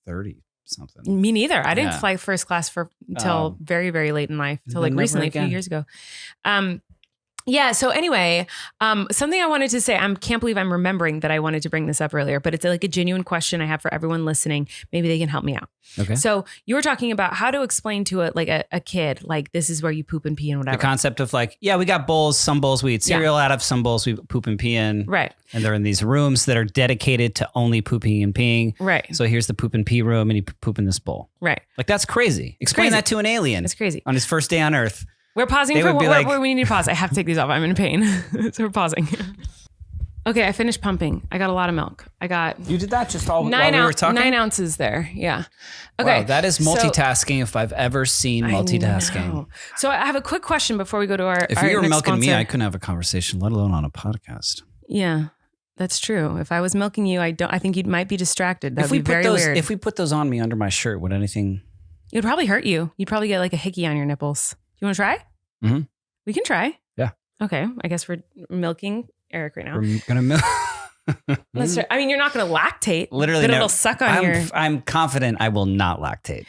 30 something. Me neither. I didn't fly first class until very, very late in life. Until like recently, a few years ago. Yeah. So anyway, something I wanted to say, I can't believe I'm remembering that I wanted to bring this up earlier, but it's like a genuine question I have for everyone listening. Maybe they can help me out. Okay. So you were talking about how to explain to a kid, like this is where you poop and pee and whatever. The concept of like, yeah, we got bowls. Some bowls we eat cereal out of. Some bowls we poop and pee in. Right. And they're in these rooms that are dedicated to only pooping and peeing. Right. So here's the poop and pee room and you poop in this bowl. Right. Like that's crazy. Explain that to an alien. It's crazy. On his first day on Earth. We're pausing for we need to pause. I have to take these off. I'm in pain. So we're pausing. Okay, I finished pumping. I got a lot of milk. You did that just all while we were talking? 9 ounces there. Yeah. Okay. Wow, that is multitasking if I've ever seen multitasking. So I have a quick question before we go to our If you were next milking sponsor. me, I couldn't have a conversation, let alone on a podcast. Yeah. That's true. If I was milking you, I think you might be distracted. That'd be very weird. If we put those on me under my shirt, would anything? It would probably hurt you. You'd probably get like a hickey on your nipples. You want to try? Mm-hmm. We can try. Yeah. Okay. I guess we're milking Erik right now. We're gonna milk. Let's try. I mean, you're not going to lactate. Literally, but it'll suck on your. I'm confident I will not lactate.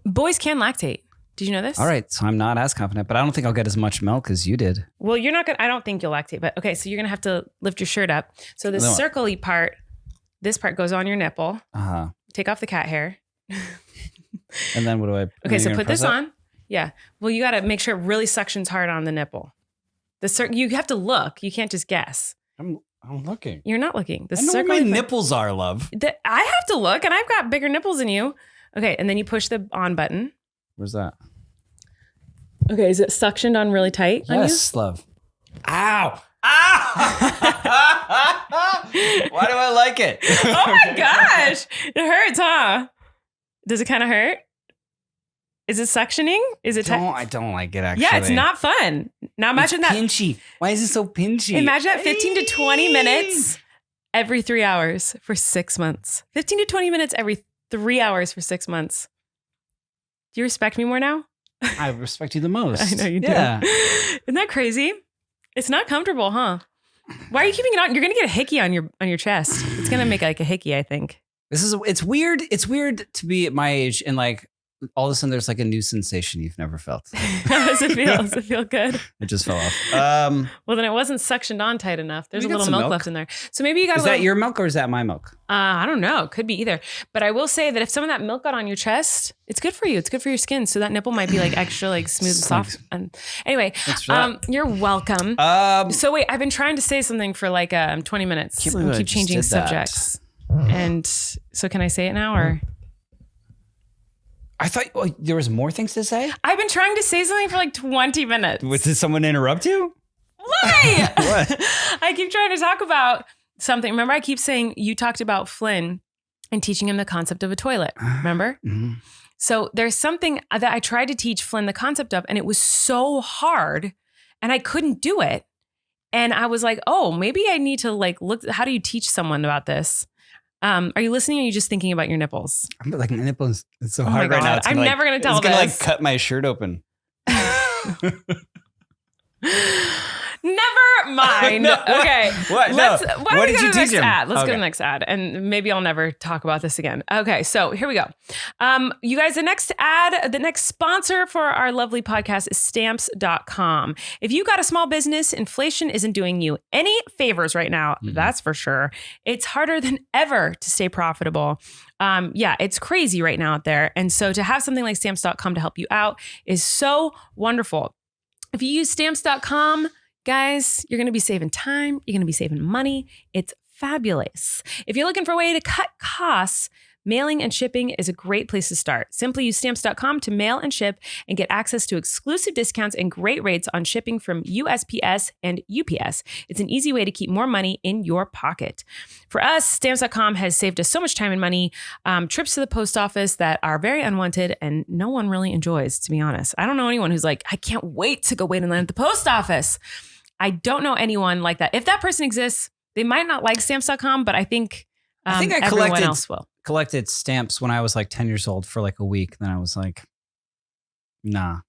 Boys can lactate. Did you know this? All right, so I'm not as confident, but I don't think I'll get as much milk as you did. Well, you're not gonna. I don't think you'll lactate, but okay. So you're gonna have to lift your shirt up. So the circle-y part, this part goes on your nipple. Take off the cat hair. And then what do I? Okay, so put this on. Yeah. Well, you got to make sure it really suctions hard on the nipple. You have to look. You can't just guess. I'm looking. You're not looking. I know where my nipples are, love. I have to look, and I've got bigger nipples than you. Okay, and then you push the on button. Where's that? Okay, is it suctioned on really tight? Yes, love. Ow! Ow! Why do I like it? Oh my gosh! It hurts, huh? Does it kind of hurt? Is it suctioning? Is it? I don't like it, actually. Yeah, it's not fun. Now imagine that. Pinchy. Why is it so pinchy? Imagine that 15 to 20 minutes every 3 hours for 6 months. 15 to 20 minutes every 3 hours for 6 months. Do you respect me more now? I respect you the most. I know you do. Yeah. Isn't that crazy? It's not comfortable, huh? Why are you keeping it on? You're gonna get a hickey on your chest. It's gonna make like a hickey, I think. It's weird. It's weird to be at my age and like all of a sudden there's like a new sensation you've never felt. How does it feel? Does it feel good? It just fell off. Well, then it wasn't suctioned on tight enough. There's a little milk left in there. So maybe you got Is that your milk or is that my milk? I don't know. Could be either. But I will say that if some of that milk got on your chest, it's good for you. It's good for your skin. So that nipple might be like extra like smooth and soft. And anyway, you're welcome. So wait, I've been trying to say something for like 20 minutes. Keep changing subjects. And so can I say it now or? I thought there was more things to say. I've been trying to say something for like 20 minutes. Did someone interrupt you? Why? What? I keep trying to talk about something. Remember, I keep saying you talked about Flynn and teaching him the concept of a toilet. Remember? Mm-hmm. So there's something that I tried to teach Flynn the concept of, and it was so hard, and I couldn't do it. And I was like, oh, maybe I need to like look. How do you teach someone about this? Are you listening or are you just thinking about your nipples? I'm like, my nipples, it's so hard right now. I'm never going to tell this. It's going to like cut my shirt open. No, Never mind. No, okay. What? Why don't we go to the next him? ad? Let's go Okay. to the next ad, and maybe I'll never talk about this again. Okay, so here we go. You guys, the next sponsor for our lovely podcast is Stamps.com. If you got a small business, inflation isn't doing you any favors right now. That's for sure. It's harder than ever to stay profitable. It's crazy right now out there. And so to have something like Stamps.com to help you out is so wonderful. If you use Stamps.com, guys, you're going to be saving time. You're going to be saving money. It's fabulous. If you're looking for a way to cut costs, mailing and shipping is a great place to start. Simply use Stamps.com to mail and ship and get access to exclusive discounts and great rates on shipping from USPS and UPS. It's an easy way to keep more money in your pocket. For us, Stamps.com has saved us so much time and money, trips to the post office that are very unwanted and no one really enjoys, to be honest. I don't know anyone who's like, I can't wait to go wait in line at the post office. I don't know anyone like that. If that person exists, they might not like Stamps.com, but I think everyone else will. Collected stamps when I was like 10 years old for like a week. Then I was like, nah,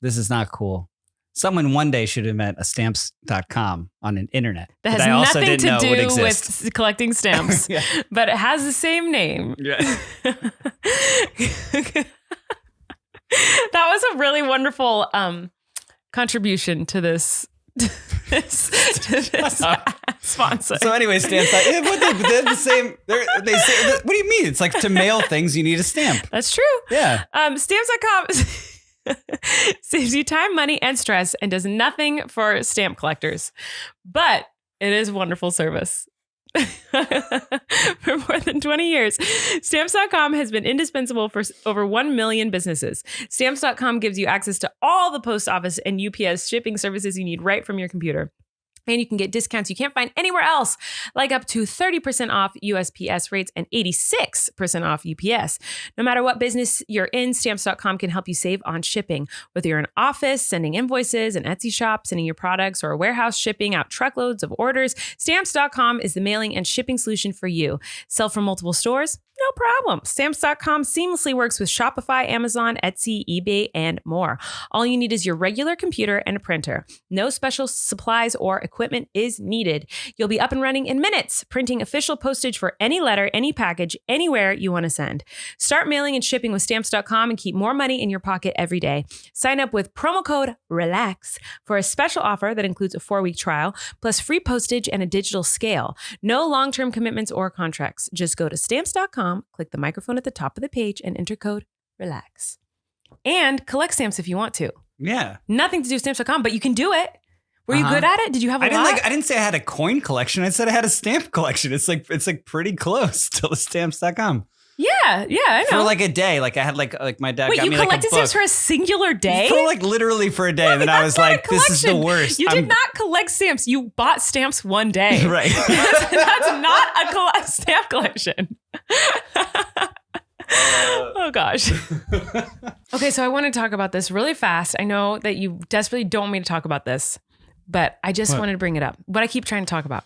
this is not cool. Someone one day should have met a stamps.com on an internet That has I also nothing didn't know to would do exist. with collecting stamps, Yeah. but it has the same name. Yeah. That was a really wonderful contribution to this sponsor. So anyway, stamps. They're the same. They say. What do you mean? It's like to mail things, you need a stamp. That's true. Yeah. Stamps.com saves you time, money, and stress and does nothing for stamp collectors. But it is wonderful service. For more than 20 years, Stamps.com has been indispensable for over 1 million businesses. Stamps.com gives you access to all the post office and UPS shipping services you need right from your computer. And you can get discounts you can't find anywhere else, like up to 30% off USPS rates and 86% off UPS. No matter what business you're in, Stamps.com can help you save on shipping. Whether you're an office, sending invoices, an Etsy shop, sending your products, or a warehouse shipping out truckloads of orders, Stamps.com is the mailing and shipping solution for you. Sell from multiple stores? No problem. Stamps.com seamlessly works with Shopify, Amazon, Etsy, eBay, and more. All you need is your regular computer and a printer. No special supplies or equipment is needed. You'll be up and running in minutes, printing official postage for any letter, any package, anywhere you want to send. Start mailing and shipping with Stamps.com and keep more money in your pocket every day. Sign up with promo code RELAX for a special offer that includes a 4-week trial, plus free postage and a digital scale. No long-term commitments or contracts. Just go to Stamps.com, click the microphone at the top of the page, and enter code RELAX. And collect stamps if you want to. Yeah. Nothing to do with Stamps.com, but you can do it. Were you good at it? Did you have a lot? I didn't say I had a coin collection. I said I had a stamp collection. It's like pretty close to the stamps.com. Yeah, I know. For like a day. Like I had like my dad Wait, got you me like a collected book. stamps for a singular day? For like literally for a day. And then I was like, this is the worst. You did not collect stamps. You bought stamps one day. Right. That's not a stamp collection. Oh gosh. Okay, so I want to talk about this really fast. I know that you desperately don't want me to talk about this, but I just wanted to bring it up. What I keep trying to talk about.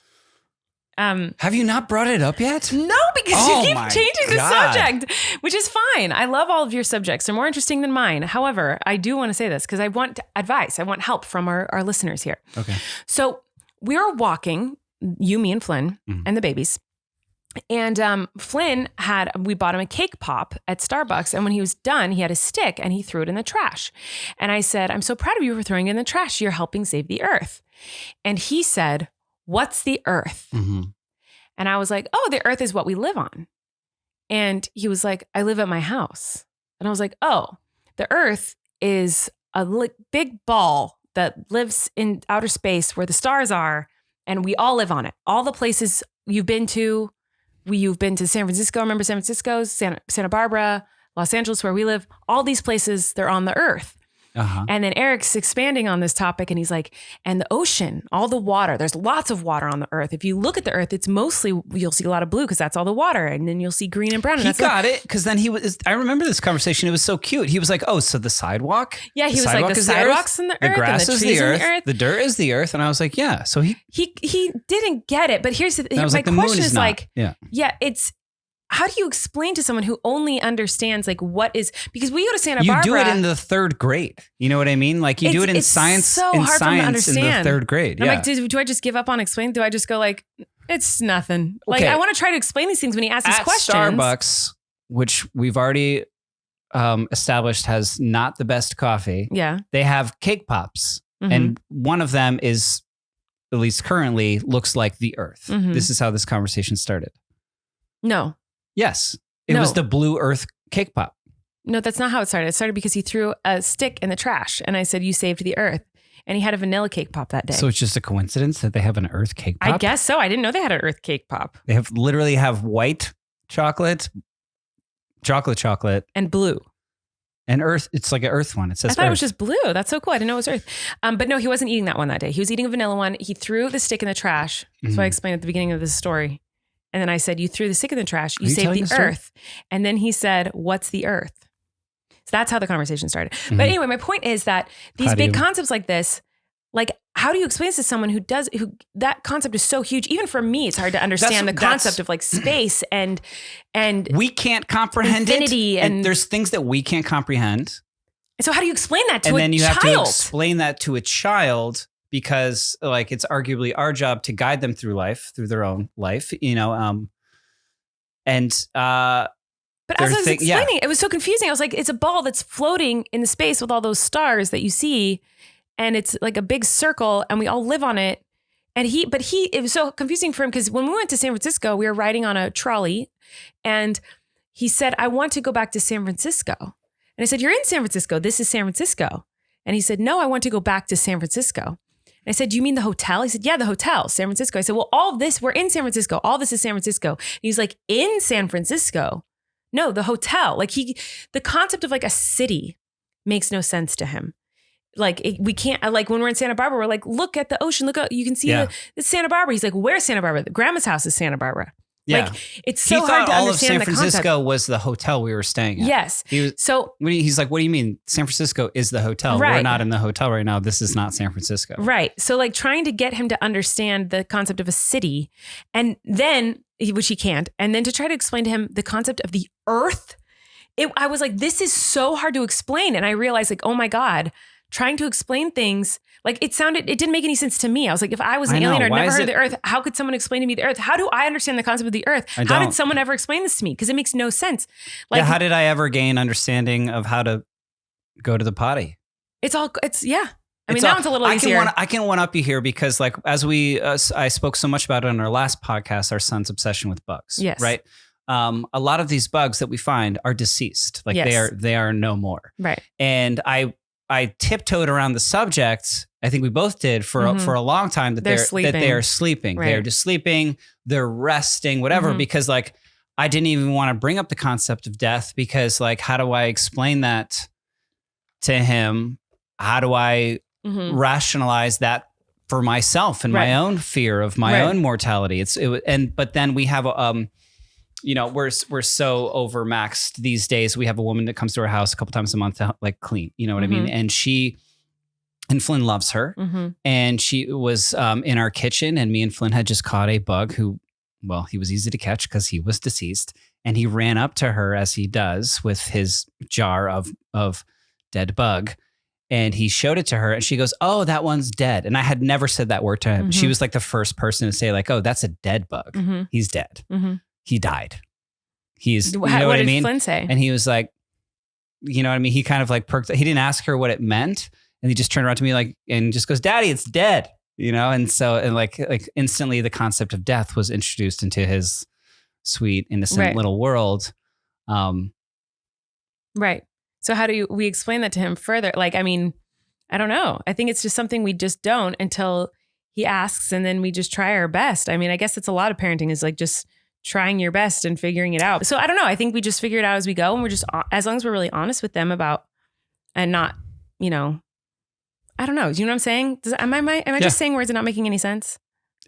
Have you not brought it up yet? No, because you keep changing the God. subject, which is fine. I love all of your subjects. They're more interesting than mine. However, I do want to say this because I want advice. I want help from our listeners here. Okay. So we were walking, you, me, and Flynn, and the babies. And Flynn we bought him a cake pop at Starbucks. And when he was done, he had a stick and he threw it in the trash. And I said, I'm so proud of you for throwing it in the trash. You're helping save the earth. And he said, what's the earth? Mm-hmm. And I was like, oh, the earth is what we live on. And he was like, I live at my house. And I was like, oh, the earth is a big ball that lives in outer space where the stars are. And we all live on it. All the places you've been to, you've been to San Francisco. Remember San Francisco, Santa Barbara, Los Angeles, where we live. All these places, they're on the earth. Uh-huh. And then Eric's expanding on this topic and he's like, and the ocean, all the water, there's lots of water on the earth. If you look at the earth, it's mostly, you'll see a lot of blue because that's all the water. And then you'll see green and brown. And he got it because then I remember this conversation. It was so cute. He was like, oh, so the sidewalk? Yeah, he was like, the sidewalk's in the earth. The grass and the is trees the in the earth. The dirt is the earth. And I was like, yeah. So he didn't get it. But here's my the moon question is not. like, yeah, it's how do you explain to someone who only understands like what is, because we go to Santa Barbara. You do it in the 3rd grade. You know what I mean? Like you do it in science, so hard for them to understand. In the 3rd grade. I'm yeah. like, do I just give up on explaining? Do I just go like, it's nothing? Like I want to try to explain these things when he asks these questions. Starbucks, which we've already established has not the best coffee. Yeah. They have cake pops. And one of them is, at least currently, looks like the earth. This is how this conversation started. No. Yes. It was the blue earth cake pop. No, that's not how it started. It started because he threw a stick in the trash and I said, you saved the earth. And he had a vanilla cake pop that day. So it's just a coincidence that they have an earth cake pop? I guess so. I didn't know they had an earth cake pop. They literally have white chocolate, and blue. And earth, it's like an earth one. It says I thought earth. it was just blue. That's so cool. I didn't know it was earth. But no, he wasn't eating that one that day. He was eating a vanilla one. He threw the stick in the trash. So I explained at the beginning of this story. And then I said, you threw the stick in the trash. You saved the earth. And then he said, what's the earth? So that's how the conversation started. But anyway, my point is that these big concepts like this, like how do you explain this to someone who that concept is so huge? Even for me, it's hard to understand the concept of like space and we can't comprehend infinity it. And there's things that we can't comprehend. So how do you explain that to a child? And then you have to explain that to a child because like it's arguably our job to guide them through life, through their own life, you know. But as I was explaining, it was so confusing. I was like, it's a ball that's floating in the space with all those stars that you see. And it's like a big circle and we all live on it. And it was so confusing for him because when we went to San Francisco, we were riding on a trolley and he said, I want to go back to San Francisco. And I said, you're in San Francisco. This is San Francisco. And he said, no, I want to go back to San Francisco. And I said, do you mean the hotel? He said, yeah, the hotel, San Francisco. I said, well, all this, we're in San Francisco. All this is San Francisco. And he's like, in San Francisco? No, the hotel. Like the concept of like a city makes no sense to him. Like we can't, like when we're in Santa Barbara, we're like, look at the ocean. Look, you can see the Santa Barbara. He's like, where's Santa Barbara? The grandma's house is Santa Barbara. Yeah. Like it's so hard to understand the concept. San Francisco was the hotel we were staying at. Yes. He's like, what do you mean? San Francisco is the hotel. Right. We're not in the hotel right now. This is not San Francisco. Right. So like trying to get him to understand the concept of a city and then, which he can't, and then to try to explain to him the concept of the earth. I was like, this is so hard to explain. And I realized like, oh my God, trying to explain things, like it didn't make any sense to me. I was like, if I was an alien or never heard of the earth, how could someone explain to me the earth? How do I understand the concept of the earth? How did someone ever explain this to me? Because it makes no sense. Like, how did I ever gain understanding of how to go to the potty? I mean, that one's a little easier. I can one up you here because like, as I spoke so much about it on our last podcast, our son's obsession with bugs. Yes. Right. A lot of these bugs that we find are deceased. Like they are no more. Right. And I tiptoed around the subject. I think we both did for a long time that they're sleeping. Right. They're just sleeping. They're resting, whatever. Because like I didn't even want to bring up the concept of death because like how do I explain that to him? How do I rationalize that for myself and my own fear of my own mortality? But then we have you know, we're so overmaxed these days. We have a woman that comes to our house a couple times a month to like clean, you know what I mean? And Flynn loves her. And she was in our kitchen and me and Flynn had just caught a bug he was easy to catch because he was deceased. And he ran up to her as he does with his jar of dead bug. And he showed it to her and she goes, oh, that one's dead. And I had never said that word to him. She was like the first person to say like, oh, that's a dead bug. He's dead. He died. He's, you know what I mean? What did Flynn say? And he was like, you know what I mean? He kind of like perked. He didn't ask her what it meant. And he just turned around to me like, and just goes, Daddy, it's dead. You know? And so, and like instantly the concept of death was introduced into his sweet, innocent little world. Right. So how do we explain that to him further? Like, I mean, I don't know. I think it's just something we just don't until he asks and then we just try our best. I mean, I guess it's a lot of parenting is like just trying your best and figuring it out. So I don't know. I think we just figure it out as we go. And we're just, as long as we're really honest with them about, and not, you know, I don't know. Do you know what I'm saying? Am I just saying words and not making any sense?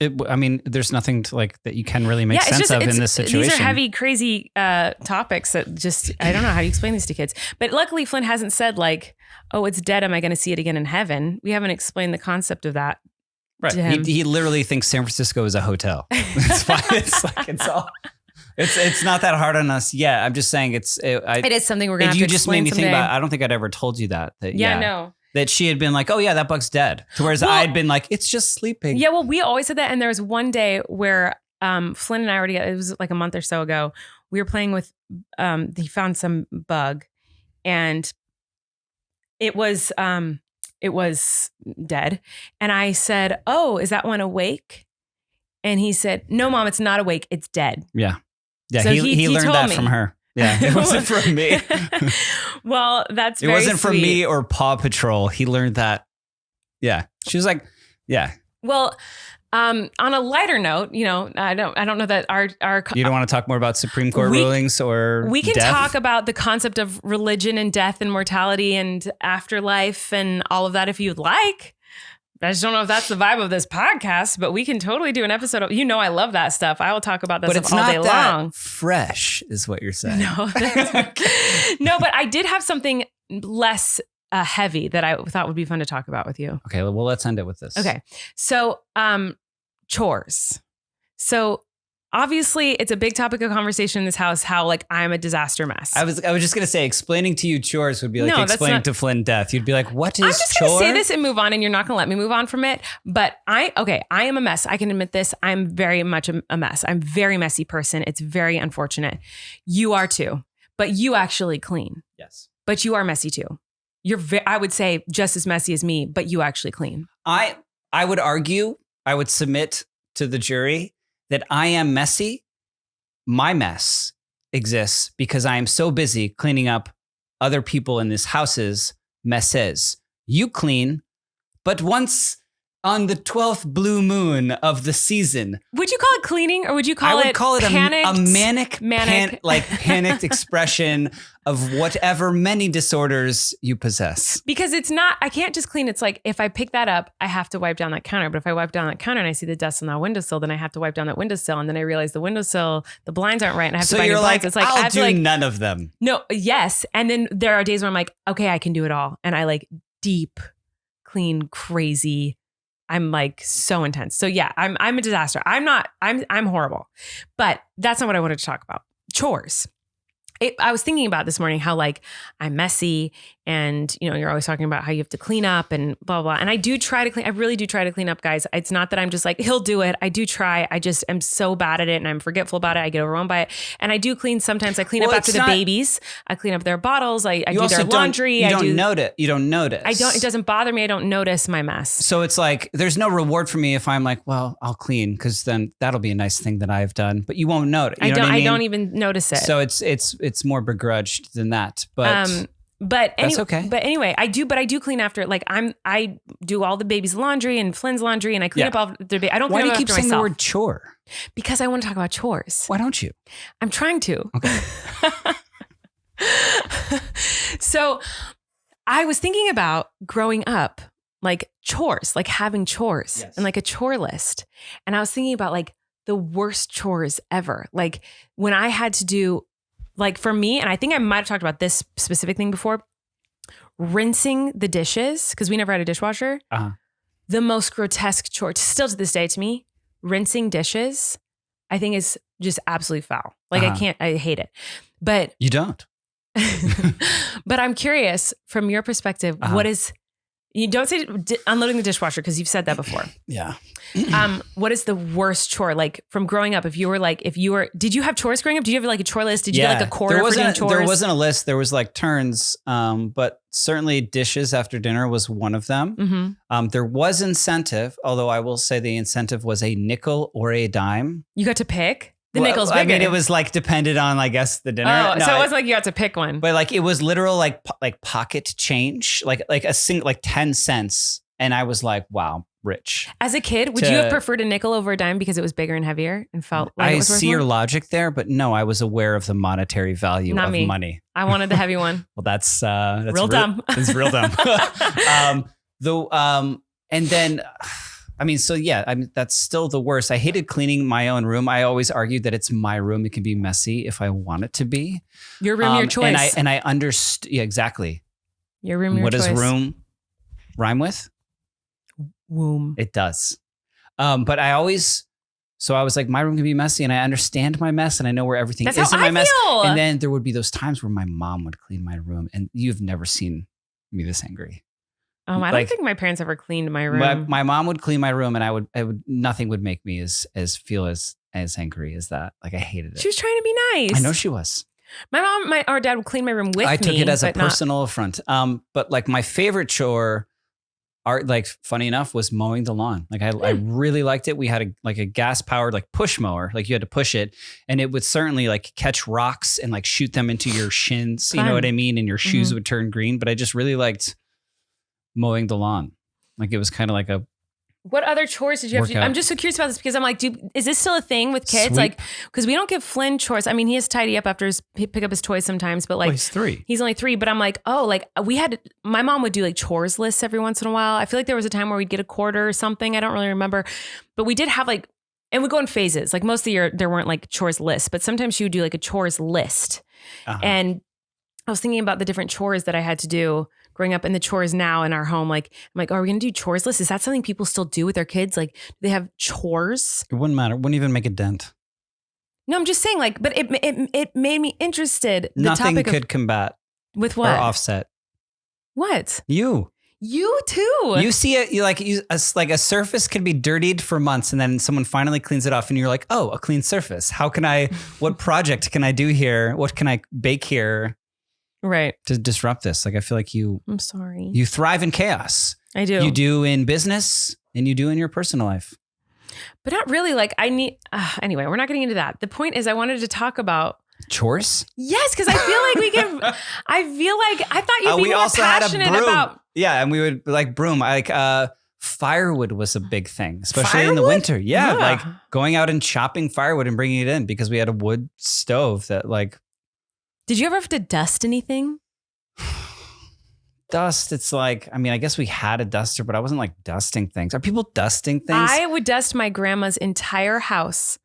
I mean, there's nothing to like that you can really make sense of in this situation. These are heavy, crazy topics that just, I don't know how you explain these to kids. But luckily Flynn hasn't said like, oh, it's dead. Am I going to see it again in heaven? We haven't explained the concept of that. Right. He literally thinks San Francisco is a hotel. It's fine. It's like, It's not that hard on us yet. I'm just saying it is something we're gonna have to you just made explain me someday. think about. I don't think I'd ever told you that. No. That she had been like, oh yeah, that bug's dead. To whereas I had been like, it's just sleeping. Yeah, well, we always said that. And there was one day where Flynn and I it was like a month or so ago, we were playing with, he found some bug and it was dead. And I said, oh, is that one awake? And he said, no, Mom, it's not awake. It's dead. Yeah. Yeah, So he learned told that me. from her. Yeah, it wasn't from me. Well, that's It very wasn't from sweet. me or Paw Patrol. He learned that. Yeah. She was like, yeah. Well, on a lighter note, I don't know that our You don't want to talk more about Supreme Court rulings or we can death? talk about the concept of religion and death and mortality and afterlife and all of that if you'd like. I just don't know if that's the vibe of this podcast, but we can totally do an episode of, I love that stuff. I will talk about that But stuff it's all not day that long. fresh is what you're saying. No, no, but I did have something less heavy that I thought would be fun to talk about with you. Okay, well, let's end it with this. Okay. So, chores. So obviously it's a big topic of conversation in this house, how like I'm a disaster mess. I was just going to say, explaining to you chores would be like No, that's explaining not- to Flynn death. You'd be like, what is I'm just chore? going to say this and move on, and you're not going to let me move on from it. But I am a mess. I can admit this. I'm very much a mess. I'm a very messy person. It's very unfortunate. You are too, but you actually clean. Yes. But you are messy too. You're, I would say, just as messy as me, but you actually clean. I would argue, I would submit to the jury that I am messy. My mess exists because I am so busy cleaning up other people in this house's messes. You clean, but once on the 12th blue moon of the season. Would you call it cleaning, or would you call it? I would call it panicked, a manic. like panicked expression of whatever many disorders you possess. Because it's not, I can't just clean. It's like, if I pick that up, I have to wipe down that counter. But if I wipe down that counter and I see the dust on that windowsill, then I have to wipe down that windowsill. And then I realize the windowsill, the blinds aren't right. And I have to buy new blinds. It's like, I I'll have do to like, none of them. no, yes. And then there are days where I'm like, okay, I can do it all. And I like deep, clean, crazy. I'm like so intense. So yeah, I'm a disaster. I'm horrible. But that's not what I wanted to talk about. Chores. I was thinking about this morning how like I'm messy and you're always talking about how you have to clean up and blah, blah. And I do try to clean. I really do try to clean up, guys. It's not that I'm just like, he'll do it. I do try. I just am so bad at it and I'm forgetful about it. I get overwhelmed by it. And I do clean sometimes. I clean up after the babies. I clean up their bottles. I do their laundry. You don't notice. It doesn't bother me. I don't notice my mess. So it's like, there's no reward for me if I'm like, well, I'll clean because then that'll be a nice thing that I've done, but you won't notice. You know what I mean? I don't even notice it. So it's more begrudged than that, but that's okay. But anyway, I do clean after. Like I do all the baby's laundry and Flynn's laundry, and I clean up all their baby. I don't. Why clean do you up keep after saying myself. the word chore? Because I want to talk about chores. Why don't you? I'm trying to. Okay. So I was thinking about growing up, like chores, like having chores and like a chore list, and I was thinking about like the worst chores ever. Like when I had to do. Like for me, and I think I might have talked about this specific thing before, rinsing the dishes, because we never had a dishwasher. Uh-huh. The most grotesque chore, still to this day to me, rinsing dishes, I think is just absolutely foul. Like I hate it. But you don't. But I'm curious from your perspective, what is, you don't say unloading the dishwasher because you've said that before. Yeah. What is the worst chore? Like from growing up, did you have chores growing up? Did you have like a chore list? Did you get like a quarter for doing chores? There wasn't a list. There was like turns. But certainly dishes after dinner was one of them. Mm-hmm. There was incentive, although I will say the incentive was a nickel or a dime. You got to pick? The nickel's bigger. I mean, it was like depended on, I guess, the dinner. Oh, no, so it wasn't like you had to pick one. But like it was literal like pocket change, like a single, like 10 cents. And I was like, wow, rich. As a kid, would you have preferred a nickel over a dime because it was bigger and heavier and felt like it was worth I see your more? logic there, but no, I was aware of the monetary value Not of me. money. I wanted the heavy one. Well, that's real dumb. It's real dumb. And then, I mean, so yeah, I mean, that's still the worst. I hated cleaning my own room. I always argued that it's my room. It can be messy if I want it to be. Your room, your choice. And I understood. Yeah, exactly. Your room, your what choice. What does room rhyme with? Womb. It does. But I always So I was like, my room can be messy and I understand my mess and I know where everything That's is how in my I mess. feel. And then there would be those times where my mom would clean my room and you've never seen me this angry. I don't think my parents ever cleaned my room. My mom would clean my room and I would nothing would make me as feel as angry as that. Like I hated it. She was trying to be nice. I know she was. My mom, or dad would clean my room with me. I took it as a personal affront. But like my favorite chore, like funny enough, was mowing the lawn. Like I really liked it. We had a gas powered like push mower. Like you had to push it, and it would certainly like catch rocks and like shoot them into your shins. You know what I mean? And your shoes would turn green. But I just really liked mowing the lawn. Like it was kind of like a. What other chores did you have to do? I'm just so curious about this because I'm like, is this still a thing with kids? Sweep. Like, because we don't give Flynn chores. I mean, he has to tidy up after pick up his toys sometimes, but like, he's 3. He's only 3. But I'm like, my mom would do like chores lists every once in a while. I feel like there was a time where we'd get a quarter or something. I don't really remember, but we did have like, and we go in phases. Like most of the year, there weren't like chores lists, but sometimes she would do like a chores list. And I was thinking about the different chores that I had to do growing up and the chores now in our home. Like, I'm like, are we going to do chores list? Is that something people still do with their kids? Like, do they have chores? It wouldn't matter. It wouldn't even make a dent. No, I'm just saying like, but it made me interested. Nothing could combat. With what? Or offset. What? You too. You see it, like a surface could be dirtied for months and then someone finally cleans it off and you're like, oh, a clean surface. What project can I do here? What can I bake here? Right. To disrupt this. Like, I feel like I'm sorry. You thrive in chaos. I do. You do in business and you do in your personal life. But not really. Like anyway, we're not getting into that. The point is I wanted to talk about chores. Yes. Cause I thought you'd be more passionate about. Yeah. And we would like broom. Like, firewood was a big thing, especially in the winter. Yeah. Like going out and chopping firewood and bringing it in because we had a wood stove that like. Did you ever have to dust anything? Dust, it's like, I mean, I guess we had a duster, but I wasn't like dusting things. Are people dusting things? I would dust my grandma's entire house.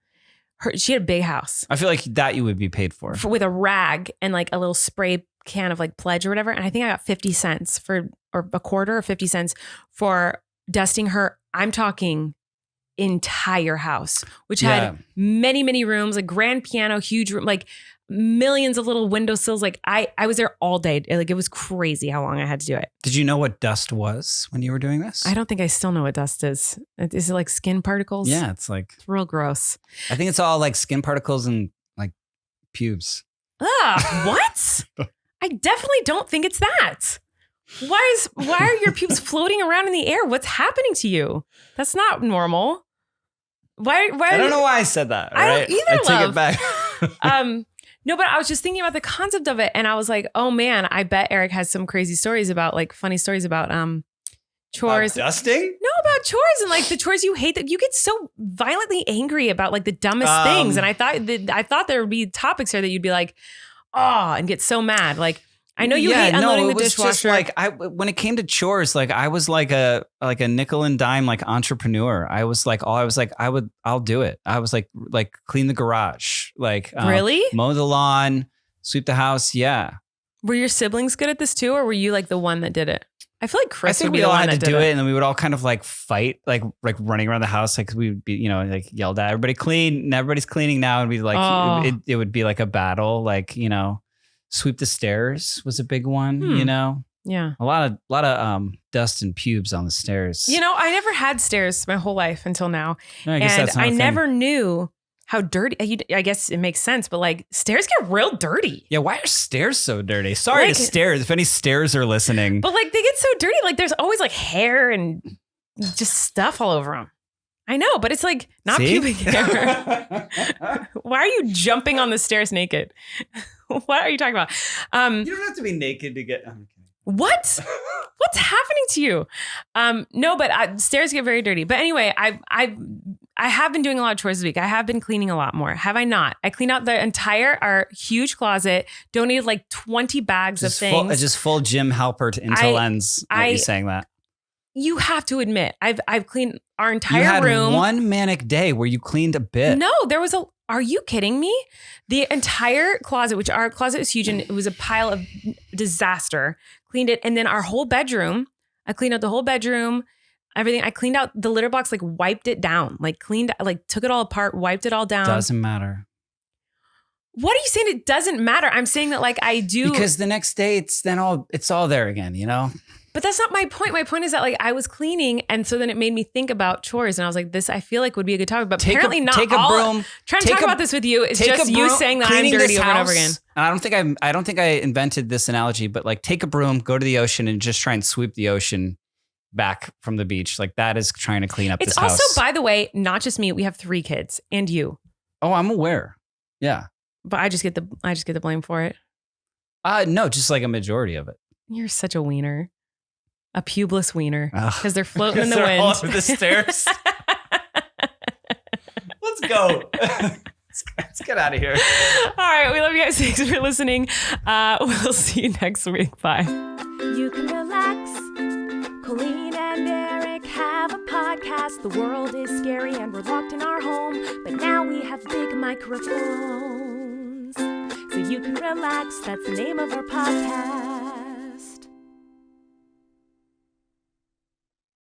She had a big house. I feel like that you would be paid for. With a rag and like a little spray can of like Pledge or whatever. And I think I got 50 cents or a quarter or 50 cents for dusting her. I'm talking entire house, which had many, many rooms, like grand piano, huge room, like millions of little windowsills. Like I was there all day. Like it was crazy how long I had to do it. Did you know what dust was when you were doing this? I don't think I still know what dust is. Is it like skin particles? Yeah, it's real gross. I think it's all like skin particles and like pubes. What? I definitely don't think it's that. Why are your pubes floating around in the air? What's happening to you? That's not normal. Why I don't know why I said that. I don't either. I take it back. No, but I was just thinking about the concept of it, and I was like, oh man, I bet Erik has some crazy stories about like funny stories about chores. About dusting? No, about chores and like the chores you hate that you get so violently angry about like the dumbest things. And I thought there would be topics here that you'd be like, oh, and get so mad. Like I know you hate unloading the dishwasher. Just like when it came to chores, like I was like a nickel and dime like entrepreneur. I'll do it. I was like clean the garage, like really mow the lawn, sweep the house. Yeah. Were your siblings good at this too, or were you like the one that did it? I feel like Chris would be we the all one had that to do did it, and then we would all kind of like fight, like running around the house, like we would be, like yelled at everybody clean, and everybody's cleaning now, and we'd like it would be like a battle, like sweep the stairs was a big one, Yeah. A lot of dust and pubes on the stairs. I never had stairs my whole life until now. I guess and that's not a I thing. never knew how dirty, I guess it makes sense, but like stairs get real dirty. Yeah, why are stairs so dirty? Sorry to stairs, if any stairs are listening. But like they get so dirty, like there's always like hair and just stuff all over them. I know, but it's like not pubic hair. Why are you jumping on the stairs naked? What are you talking about? You don't have to be naked to get. What? What's happening to you? No, but stairs get very dirty. But anyway, I have been doing a lot of chores this week. I have been cleaning a lot more. Have I not? I cleaned out our huge closet, donated like 20 bags of things. Just full Jim Halpert into lens. You saying that? You have to admit, I've cleaned our entire room. You had one manic day where you cleaned a bit. No, there was are you kidding me? The entire closet, which our closet is huge and it was a pile of disaster, cleaned it. And then our whole bedroom, I cleaned out the whole bedroom. everything. I cleaned out the litter box, like wiped it down, like took it all apart, wiped it all down. Doesn't matter. What are you saying? It doesn't matter. I'm saying that like I do. Because the next day it's all there again, you know? But that's not my point. My point is that like I was cleaning, and so then it made me think about chores, and I was like, "This I feel like would be a good topic." But apparently not. Take a broom. Trying to talk about this with you is just you saying that I'm dirty over and over again. And I don't think I invented this analogy, but like take a broom, go to the ocean, and just try and sweep the ocean back from the beach. Like that is trying to clean up this house. It's also, by the way, not just me. We have 3 kids, and you. Oh, I'm aware. Yeah. But I just get the blame for it. No, just like a majority of it. You're such a wiener. A pubeless wiener, because they're floating in the they're wind. all over the stairs. Let's go. Let's get out of here. All right. We love you guys. Thanks for listening. We'll see you next week. Bye. You can relax. Colleen and Erik have a podcast. The world is scary and we're locked in our home. But now we have big microphones. So you can relax. That's the name of our podcast.